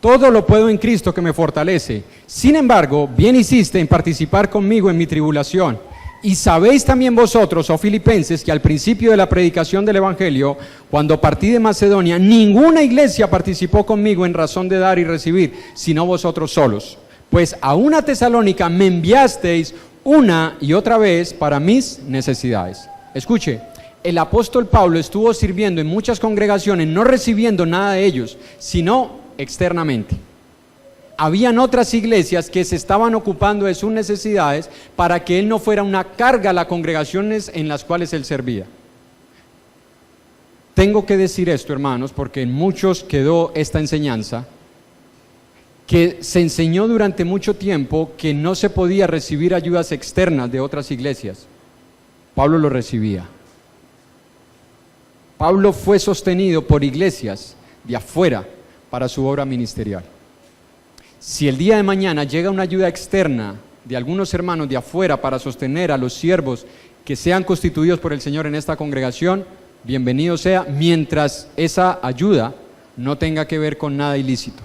Todo lo puedo en Cristo que me fortalece. Sin embargo, bien hiciste en participar conmigo en mi tribulación. Y sabéis también vosotros, oh Filipenses, que al principio de la predicación del Evangelio, cuando partí de Macedonia, ninguna iglesia participó conmigo en razón de dar y recibir, sino vosotros solos. Pues a una Tesalónica me enviasteis una y otra vez para mis necesidades. Escuche, el apóstol Pablo estuvo sirviendo en muchas congregaciones, no recibiendo nada de ellos, sino externamente. Habían otras iglesias que se estaban ocupando de sus necesidades para que él no fuera una carga a las congregaciones en las cuales él servía. Tengo que decir esto, hermanos, porque en muchos quedó esta enseñanza, que se enseñó durante mucho tiempo que no se podía recibir ayudas externas de otras iglesias. Pablo lo recibía. Pablo fue sostenido por iglesias de afuera para su obra ministerial. Si el día de mañana llega una ayuda externa de algunos hermanos de afuera para sostener a los siervos que sean constituidos por el Señor en esta congregación, bienvenido sea, mientras esa ayuda no tenga que ver con nada ilícito.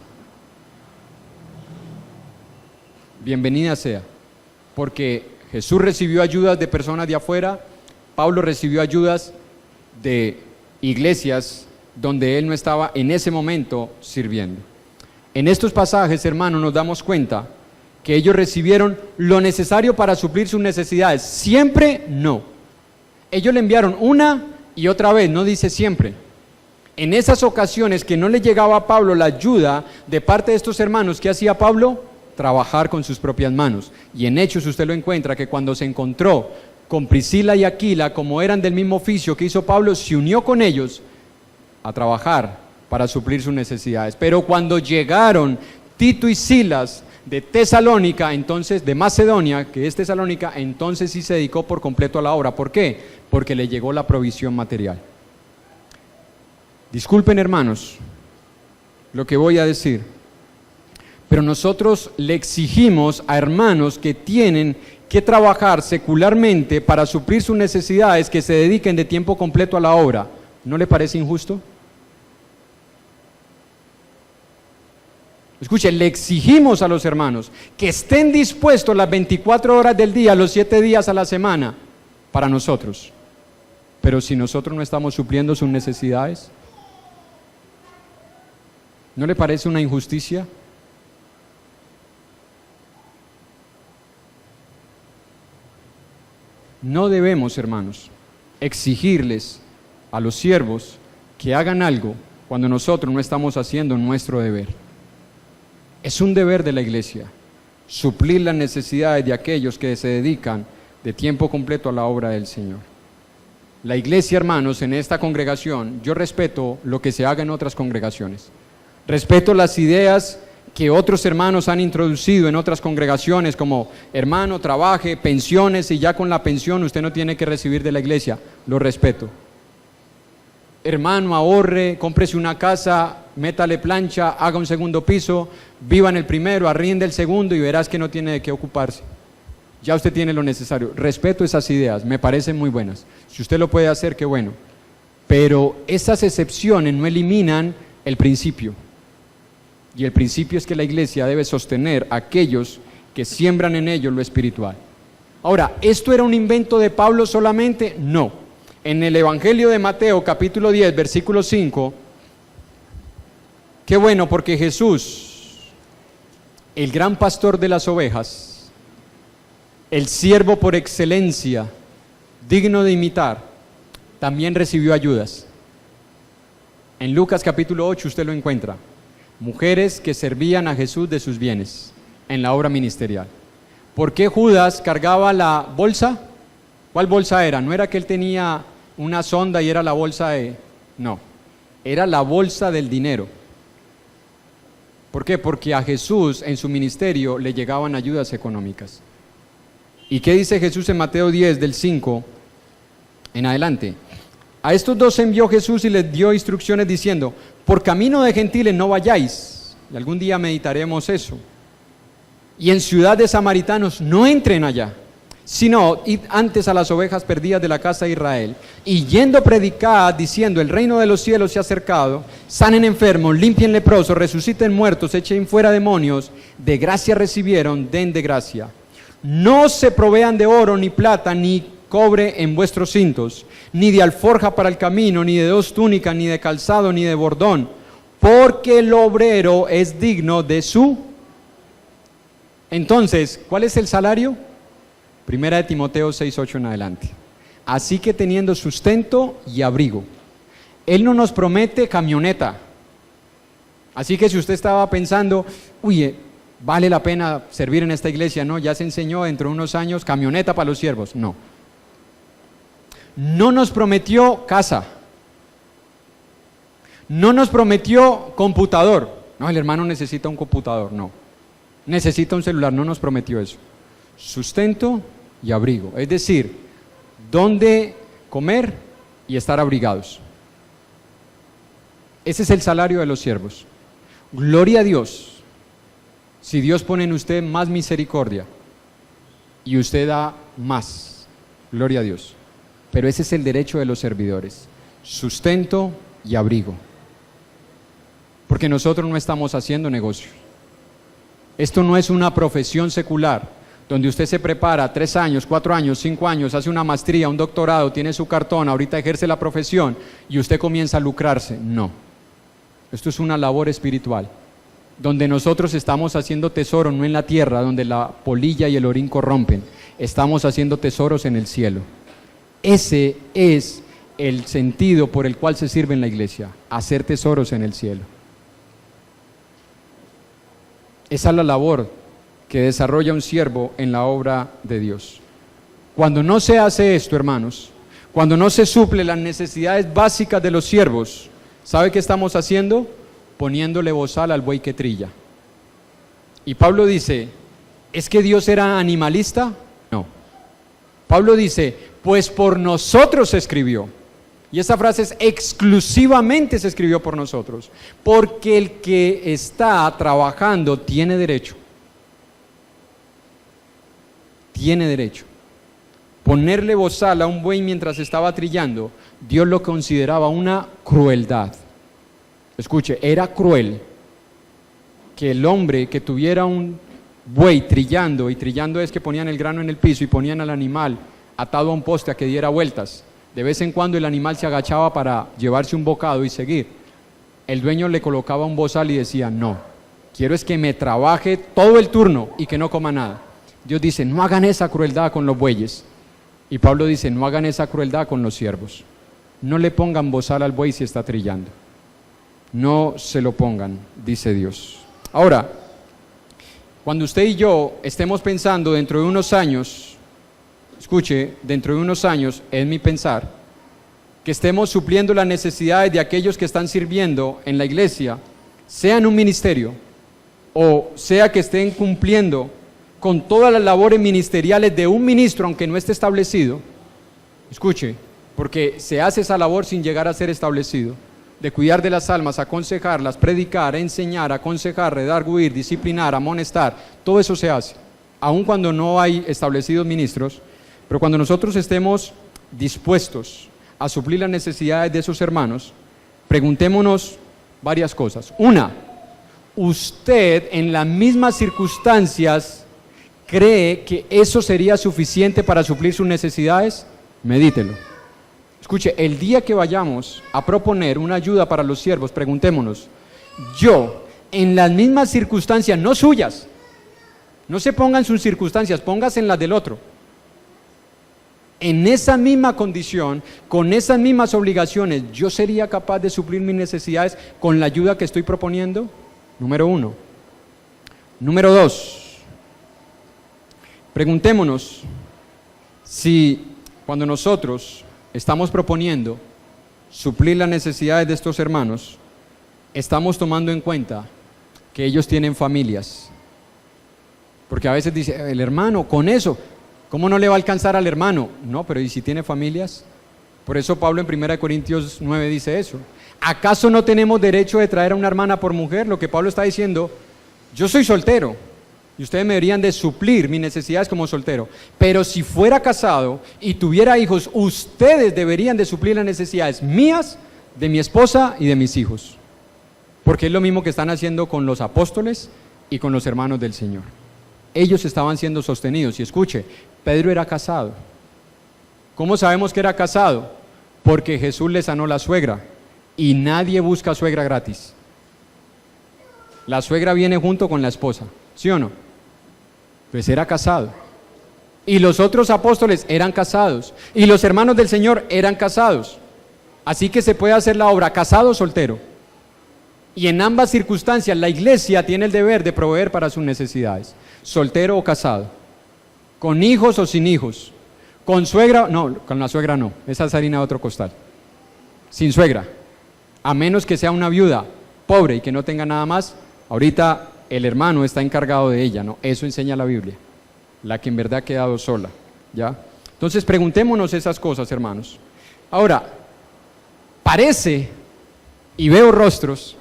Bienvenida sea, porque Jesús recibió ayudas de personas de afuera, Pablo recibió ayudas de iglesias donde él no estaba en ese momento sirviendo. En estos pasajes, hermanos, nos damos cuenta que ellos recibieron lo necesario para suplir sus necesidades. Siempre no. Ellos le enviaron una y otra vez, no dice siempre. En esas ocasiones que no le llegaba a Pablo la ayuda de parte de estos hermanos, ¿qué hacía Pablo? Trabajar con sus propias manos. Y en Hechos usted lo encuentra que cuando se encontró con Priscila y Aquila, como eran del mismo oficio que hizo Pablo, se unió con ellos a trabajar para suplir sus necesidades. Pero cuando llegaron Tito y Silas de Tesalónica, entonces de Macedonia, que es Tesalónica, entonces sí se dedicó por completo a la obra. ¿Por qué? Porque le llegó la provisión material. Disculpen, hermanos, lo que voy a decir, pero nosotros le exigimos a hermanos que tienen que trabajar secularmente para suplir sus necesidades, que se dediquen de tiempo completo a la obra. ¿No le parece injusto? Escuche, le exigimos a los hermanos que estén dispuestos las 24 horas del día, los 7 días a la semana, para nosotros. Pero si nosotros no estamos supliendo sus necesidades, ¿no le parece una injusticia? No debemos, hermanos, exigirles a los siervos que hagan algo cuando nosotros no estamos haciendo nuestro deber. Es un deber de la iglesia suplir las necesidades de aquellos que se dedican de tiempo completo a la obra del Señor. La iglesia, hermanos, en esta congregación, yo respeto lo que se haga en otras congregaciones. Respeto las ideas que otros hermanos han introducido en otras congregaciones, como hermano, trabaje, pensiones, y ya con la pensión usted no tiene que recibir de la iglesia. Lo respeto. Hermano, ahorre, cómprese una casa, métale plancha, haga un segundo piso, viva en el primero, arriende el segundo y verás que no tiene de qué ocuparse. Ya usted tiene lo necesario. Respeto esas ideas, me parecen muy buenas. Si usted lo puede hacer, qué bueno. Pero esas excepciones no eliminan el principio. Y el principio es que la iglesia debe sostener a aquellos que siembran en ellos lo espiritual. Ahora, ¿esto era un invento de Pablo solamente? No. En el Evangelio de Mateo, capítulo 10, versículo 5, qué bueno, porque Jesús, el gran pastor de las ovejas, el siervo por excelencia, digno de imitar, también recibió ayudas. En Lucas capítulo 8 usted lo encuentra. Mujeres que servían a Jesús de sus bienes en la obra ministerial. ¿Por qué Judas cargaba la bolsa? ¿Cuál bolsa era? No era que él tenía una sonda y era la bolsa de... No, era la bolsa del dinero. ¿Por qué? Porque a Jesús en su ministerio le llegaban ayudas económicas. ¿Y qué dice Jesús en Mateo 10, del 5 en adelante? A estos dos envió Jesús y les dio instrucciones diciendo: por camino de gentiles no vayáis, y algún día meditaremos eso, y en ciudad de samaritanos no entren allá, sino id antes a las ovejas perdidas de la casa de Israel, y yendo predicad diciendo: el reino de los cielos se ha acercado, sanen enfermos, limpien leprosos, resuciten muertos, echen fuera demonios, de gracia recibieron, den de gracia. No se provean de oro, ni plata, ni cobre en vuestros cintos, ni de alforja para el camino, ni de dos túnicas, ni de calzado, ni de bordón, porque el obrero es digno de su... Entonces, ¿cuál es el salario? Primera de Timoteo 6:8 en adelante. Así que teniendo sustento y abrigo. Él no nos promete camioneta. Así que si usted estaba pensando, uy, vale la pena servir en esta iglesia, no, ya se enseñó dentro de unos años camioneta para los siervos, no. No nos prometió casa, no nos prometió computador, no, el hermano necesita un computador, no, necesita un celular, no nos prometió eso. Sustento y abrigo, es decir, dónde comer y estar abrigados. Ese es el salario de los siervos. Gloria a Dios, si Dios pone en usted más misericordia y usted da más, gloria a Dios. Pero ese es el derecho de los servidores, sustento y abrigo. Porque nosotros no estamos haciendo negocio. Esto no es una profesión secular, donde usted se prepara 3 años, 4 años, 5 años, hace una maestría, un doctorado, tiene su cartón, ahorita ejerce la profesión y usted comienza a lucrarse. No. Esto es una labor espiritual, donde nosotros estamos haciendo tesoro, no en la tierra, donde la polilla y el orín corrompen. Estamos haciendo tesoros en el cielo. Ese es el sentido por el cual se sirve en la iglesia, hacer tesoros en el cielo. Esa es la labor que desarrolla un siervo en la obra de Dios. Cuando no se hace esto, hermanos, cuando no se suple las necesidades básicas de los siervos, ¿sabe qué estamos haciendo? Poniéndole bozal al buey que trilla. Y Pablo dice, ¿es que Dios era animalista? No. Pablo dice, pues por nosotros se escribió. Y esa frase es exclusivamente se escribió por nosotros. Porque el que está trabajando tiene derecho. Tiene derecho. Ponerle bozal a un buey mientras estaba trillando, Dios lo consideraba una crueldad. Escuche, era cruel que el hombre que tuviera un buey trillando, y trillando es que ponían el grano en el piso y ponían al animal atado a un poste a que diera vueltas. De vez en cuando el animal se agachaba para llevarse un bocado y seguir. El dueño le colocaba un bozal y decía, no, quiero es que me trabaje todo el turno y que no coma nada. Dios dice, no hagan esa crueldad con los bueyes. Y Pablo dice, no hagan esa crueldad con los siervos. No le pongan bozal al buey si está trillando. No se lo pongan, dice Dios. Ahora, cuando usted y yo estemos pensando dentro de unos años, escuche, dentro de unos años, es mi pensar, que estemos supliendo las necesidades de aquellos que están sirviendo en la iglesia, sea en un ministerio, o sea que estén cumpliendo con todas las labores ministeriales de un ministro, aunque no esté establecido. Escuche, porque se hace esa labor sin llegar a ser establecido, de cuidar de las almas, aconsejarlas, predicar, enseñar, aconsejar, redarguir, disciplinar, amonestar, todo eso se hace, aun cuando no hay establecidos ministros. Pero cuando nosotros estemos dispuestos a suplir las necesidades de esos hermanos, preguntémonos varias cosas. Una, ¿usted en las mismas circunstancias cree que eso sería suficiente para suplir sus necesidades? Medítelo. Escuche, el día que vayamos a proponer una ayuda para los siervos, preguntémonos, yo, en las mismas circunstancias, no suyas, no se pongan sus circunstancias, póngase en las del otro. En esa misma condición, con esas mismas obligaciones, ¿yo sería capaz de suplir mis necesidades con la ayuda que estoy proponiendo? Número uno. Número dos, preguntémonos si cuando nosotros estamos proponiendo suplir las necesidades de estos hermanos, estamos tomando en cuenta que ellos tienen familias. Porque a veces dice, el hermano, con eso, ¿cómo no le va a alcanzar al hermano? No, pero ¿y si tiene familias? Por eso Pablo en 1 Corintios 9 dice eso. ¿Acaso no tenemos derecho de traer a una hermana por mujer? Lo que Pablo está diciendo, yo soy soltero, y ustedes me deberían de suplir mis necesidades como soltero. Pero si fuera casado y tuviera hijos, ustedes deberían de suplir las necesidades mías, de mi esposa y de mis hijos. Porque es lo mismo que están haciendo con los apóstoles y con los hermanos del Señor. Ellos estaban siendo sostenidos. Y escuche, Pedro era casado. ¿Cómo sabemos que era casado? Porque Jesús le sanó la suegra. Y nadie busca suegra gratis. La suegra viene junto con la esposa, ¿sí o no? Pues era casado. Y los otros apóstoles eran casados. Y los hermanos del Señor eran casados. Así que se puede hacer la obra casado o soltero. Y en ambas circunstancias la iglesia tiene el deber de proveer para sus necesidades. Soltero o casado. Con hijos o sin hijos. Con suegra, no, con la suegra no. Esa es harina de otro costal. Sin suegra. A menos que sea una viuda pobre y que no tenga nada más, ahorita el hermano está encargado de ella, ¿no? Eso enseña la Biblia, la que en verdad ha quedado sola, ¿ya? Entonces preguntémonos esas cosas, hermanos. Ahora, parece, y veo rostros,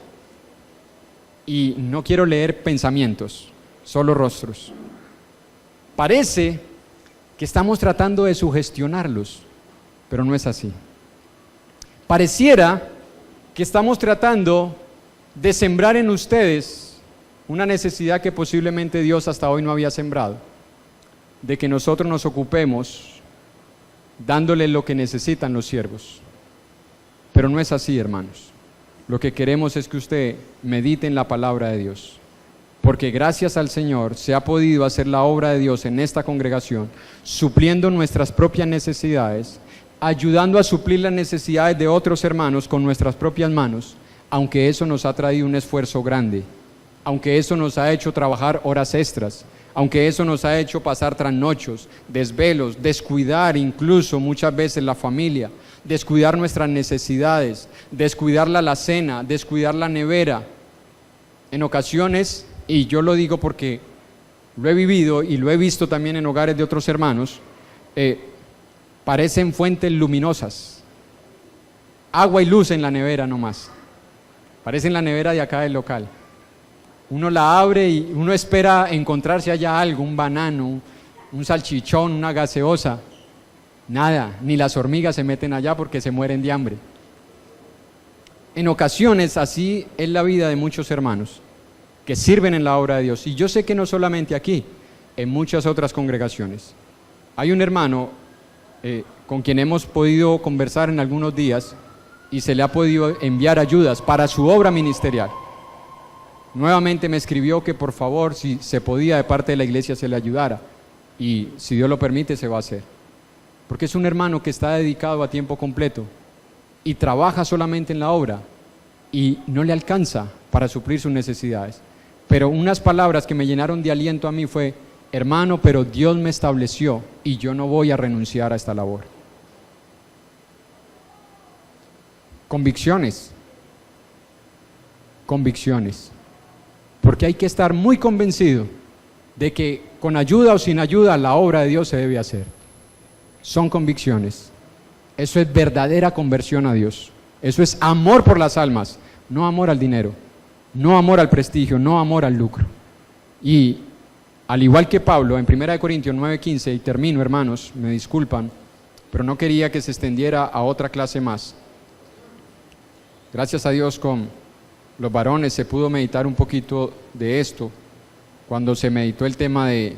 y no quiero leer pensamientos, solo rostros. Parece que estamos tratando de sugestionarlos, pero no es así. Pareciera que estamos tratando de sembrar en ustedes una necesidad que posiblemente Dios hasta hoy no había sembrado, de que nosotros nos ocupemos dándole lo que necesitan los siervos. Pero no es así, hermanos. Lo que queremos es que usted medite en la palabra de Dios, porque gracias al Señor se ha podido hacer la obra de Dios en esta congregación, supliendo nuestras propias necesidades, ayudando a suplir las necesidades de otros hermanos con nuestras propias manos, aunque eso nos ha traído un esfuerzo grande, aunque eso nos ha hecho trabajar horas extras, aunque eso nos ha hecho pasar trasnochos, desvelos, descuidar incluso muchas veces la familia, descuidar nuestras necesidades, descuidar la alacena, descuidar la nevera. En ocasiones, y yo lo digo porque lo he vivido y lo he visto también en hogares de otros hermanos, parecen fuentes luminosas, agua y luz en la nevera nomás, parecen la nevera de acá del local. Uno la abre y uno espera encontrarse allá algo, un banano, un salchichón, una gaseosa. Nada, ni las hormigas se meten allá porque se mueren de hambre. En ocasiones así es la vida de muchos hermanos que sirven en la obra de Dios. Y yo sé que no solamente aquí, en muchas otras congregaciones. Hay un hermano con quien hemos podido conversar en algunos días y se le ha podido enviar ayudas para su obra ministerial. Nuevamente me escribió que por favor, si se podía de parte de la iglesia, se le ayudara. Y si Dios lo permite, se va a hacer. Porque es un hermano que está dedicado a tiempo completo y trabaja solamente en la obra y no le alcanza para suplir sus necesidades. Pero unas palabras que me llenaron de aliento a mí fue: hermano, pero Dios me estableció y yo no voy a renunciar a esta labor. Convicciones, porque hay que estar muy convencido de que con ayuda o sin ayuda la obra de Dios se debe hacer. Son convicciones. Eso es verdadera conversión a Dios. Eso es amor por las almas, no amor al dinero, no amor al prestigio, no amor al lucro. Y al igual que Pablo en 1 Corintios 9:15, y termino, hermanos, me disculpan, pero no quería que se extendiera a otra clase más. Gracias a Dios con los varones se pudo meditar un poquito de esto, cuando se meditó el tema de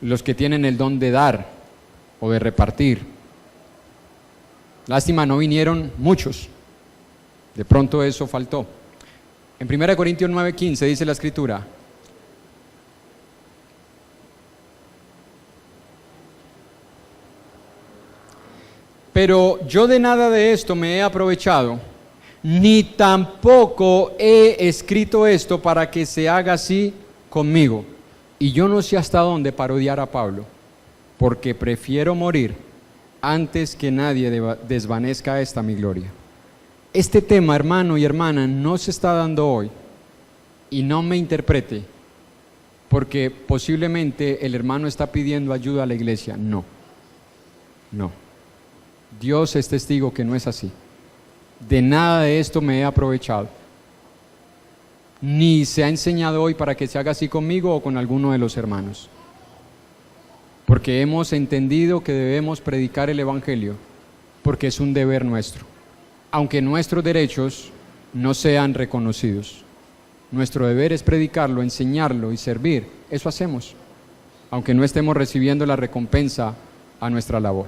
los que tienen el don de dar o de repartir. Lástima, no vinieron muchos, de pronto eso faltó. En 1 Corintios 9:15 dice la Escritura: pero yo de nada de esto me he aprovechado, ni tampoco he escrito esto para que se haga así conmigo. Y yo no sé hasta dónde parodiar a Pablo, porque prefiero morir antes que nadie desvanezca esta mi gloria. Este tema, hermano y hermana, no se está dando hoy, y no me interprete, porque posiblemente el hermano está pidiendo ayuda a la iglesia. No. Dios es testigo que no es así. De nada de esto me he aprovechado, ni se ha enseñado hoy para que se haga así conmigo o con alguno de los hermanos, porque hemos entendido que debemos predicar el Evangelio, porque es un deber nuestro, aunque nuestros derechos no sean reconocidos. Nuestro deber es predicarlo, enseñarlo y servir. Eso hacemos, aunque no estemos recibiendo la recompensa a nuestra labor.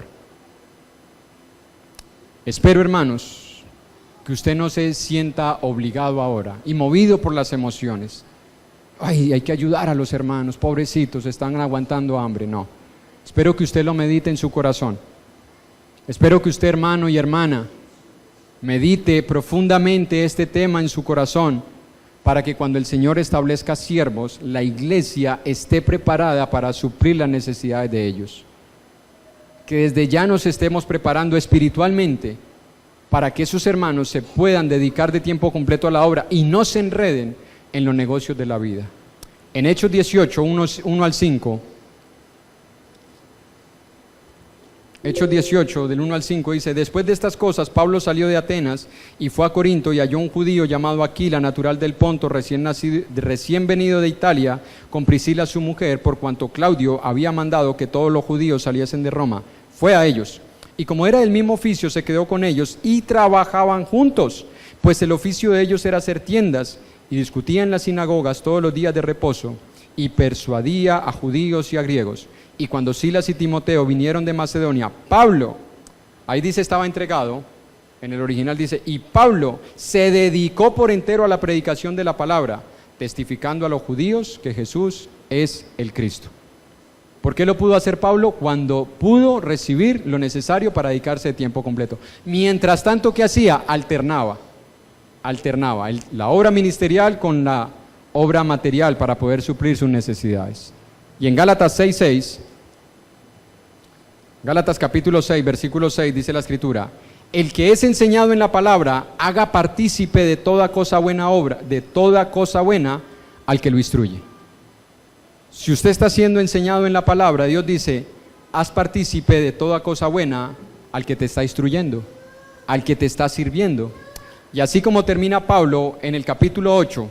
Espero, hermanos, que usted no se sienta obligado ahora y movido por las emociones. Ay, hay que ayudar a los hermanos, pobrecitos, están aguantando hambre. No, espero que usted lo medite en su corazón. Espero que usted, hermano y hermana, medite profundamente este tema en su corazón, para que cuando el Señor establezca siervos, la iglesia esté preparada para suplir las necesidades de ellos. Que desde ya nos estemos preparando espiritualmente para que esos hermanos se puedan dedicar de tiempo completo a la obra y no se enreden en los negocios de la vida. En Hechos 18, 1 al 5, Hechos 18, del 1 al 5 dice: después de estas cosas, Pablo salió de Atenas y fue a Corinto, y halló un judío llamado Aquila, natural del Ponto, recién venido de Italia, con Priscila su mujer, por cuanto Claudio había mandado que todos los judíos saliesen de Roma. Fue a ellos, y como era del mismo oficio, se quedó con ellos, y trabajaban juntos, pues el oficio de ellos era hacer tiendas, y discutía en las sinagogas todos los días de reposo, y persuadía a judíos y a griegos. Y cuando Silas y Timoteo vinieron de Macedonia, Pablo, ahí dice estaba entregado, en el original dice, y Pablo se dedicó por entero a la predicación de la palabra, testificando a los judíos que Jesús es el Cristo. ¿Por qué lo pudo hacer Pablo? Cuando pudo recibir lo necesario para dedicarse de tiempo completo. Mientras tanto, ¿qué hacía? Alternaba la obra ministerial con la obra material para poder suplir sus necesidades. Y en Gálatas 6:6, Gálatas capítulo 6, versículo 6, dice la Escritura: el que es enseñado en la palabra, haga partícipe de toda cosa buena obra, de toda cosa buena al que lo instruye. Si usted está siendo enseñado en la palabra, Dios dice: haz partícipe de toda cosa buena al que te está instruyendo, al que te está sirviendo. Y así como termina Pablo en el capítulo 8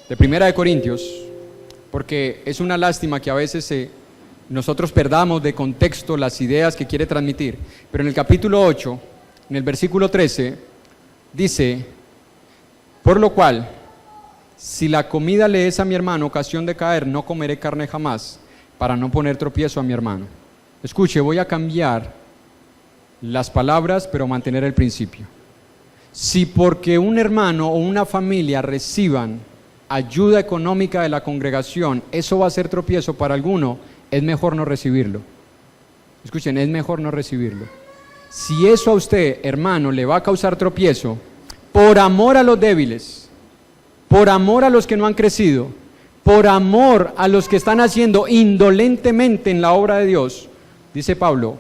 de 1 Corintios, porque es una lástima que a veces nosotros perdamos de contexto las ideas que quiere transmitir, pero en el capítulo 8, en el versículo 13, dice: por lo cual, si la comida le es a mi hermano ocasión de caer, no comeré carne jamás, para no poner tropiezo a mi hermano. Escuche, voy a cambiar las palabras, pero mantener el principio. Si porque un hermano o una familia reciban ayuda económica de la congregación, eso va a ser tropiezo para alguno, es mejor no recibirlo. Escuchen, es mejor no recibirlo. Si eso a usted, hermano, le va a causar tropiezo, por amor a los débiles, por amor a los que no han crecido, por amor a los que están haciendo indolentemente en la obra de Dios, dice Pablo,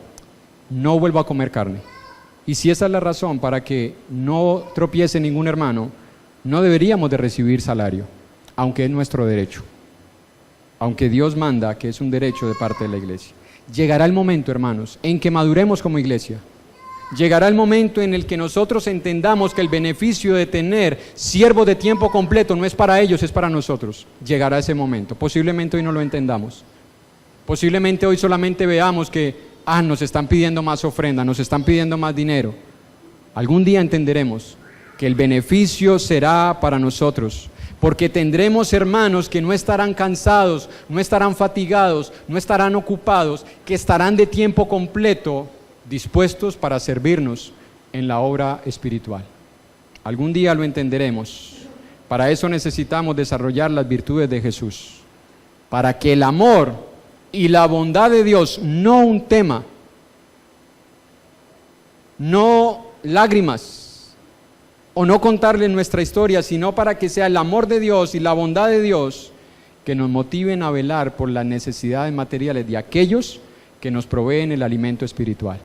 no vuelvo a comer carne. Y si esa es la razón para que no tropiece ningún hermano, no deberíamos de recibir salario, aunque es nuestro derecho, aunque Dios manda que es un derecho de parte de la iglesia. Llegará el momento, hermanos, en que maduremos como iglesia. Llegará el momento en el que nosotros entendamos que el beneficio de tener siervos de tiempo completo no es para ellos, es para nosotros. Llegará ese momento. Posiblemente hoy no lo entendamos. Posiblemente hoy solamente veamos que nos están pidiendo más ofrenda, nos están pidiendo más dinero. Algún día entenderemos que el beneficio será para nosotros, porque tendremos hermanos que no estarán cansados, no estarán fatigados, no estarán ocupados, que estarán de tiempo completo, dispuestos para servirnos en la obra espiritual. Algún día lo entenderemos. Para eso necesitamos desarrollar las virtudes de Jesús, para que el amor y la bondad de Dios, no un tema, no lágrimas, o no contarle nuestra historia, sino para que sea el amor de Dios y la bondad de Dios que nos motiven a velar por las necesidades materiales de aquellos que nos proveen el alimento espiritual.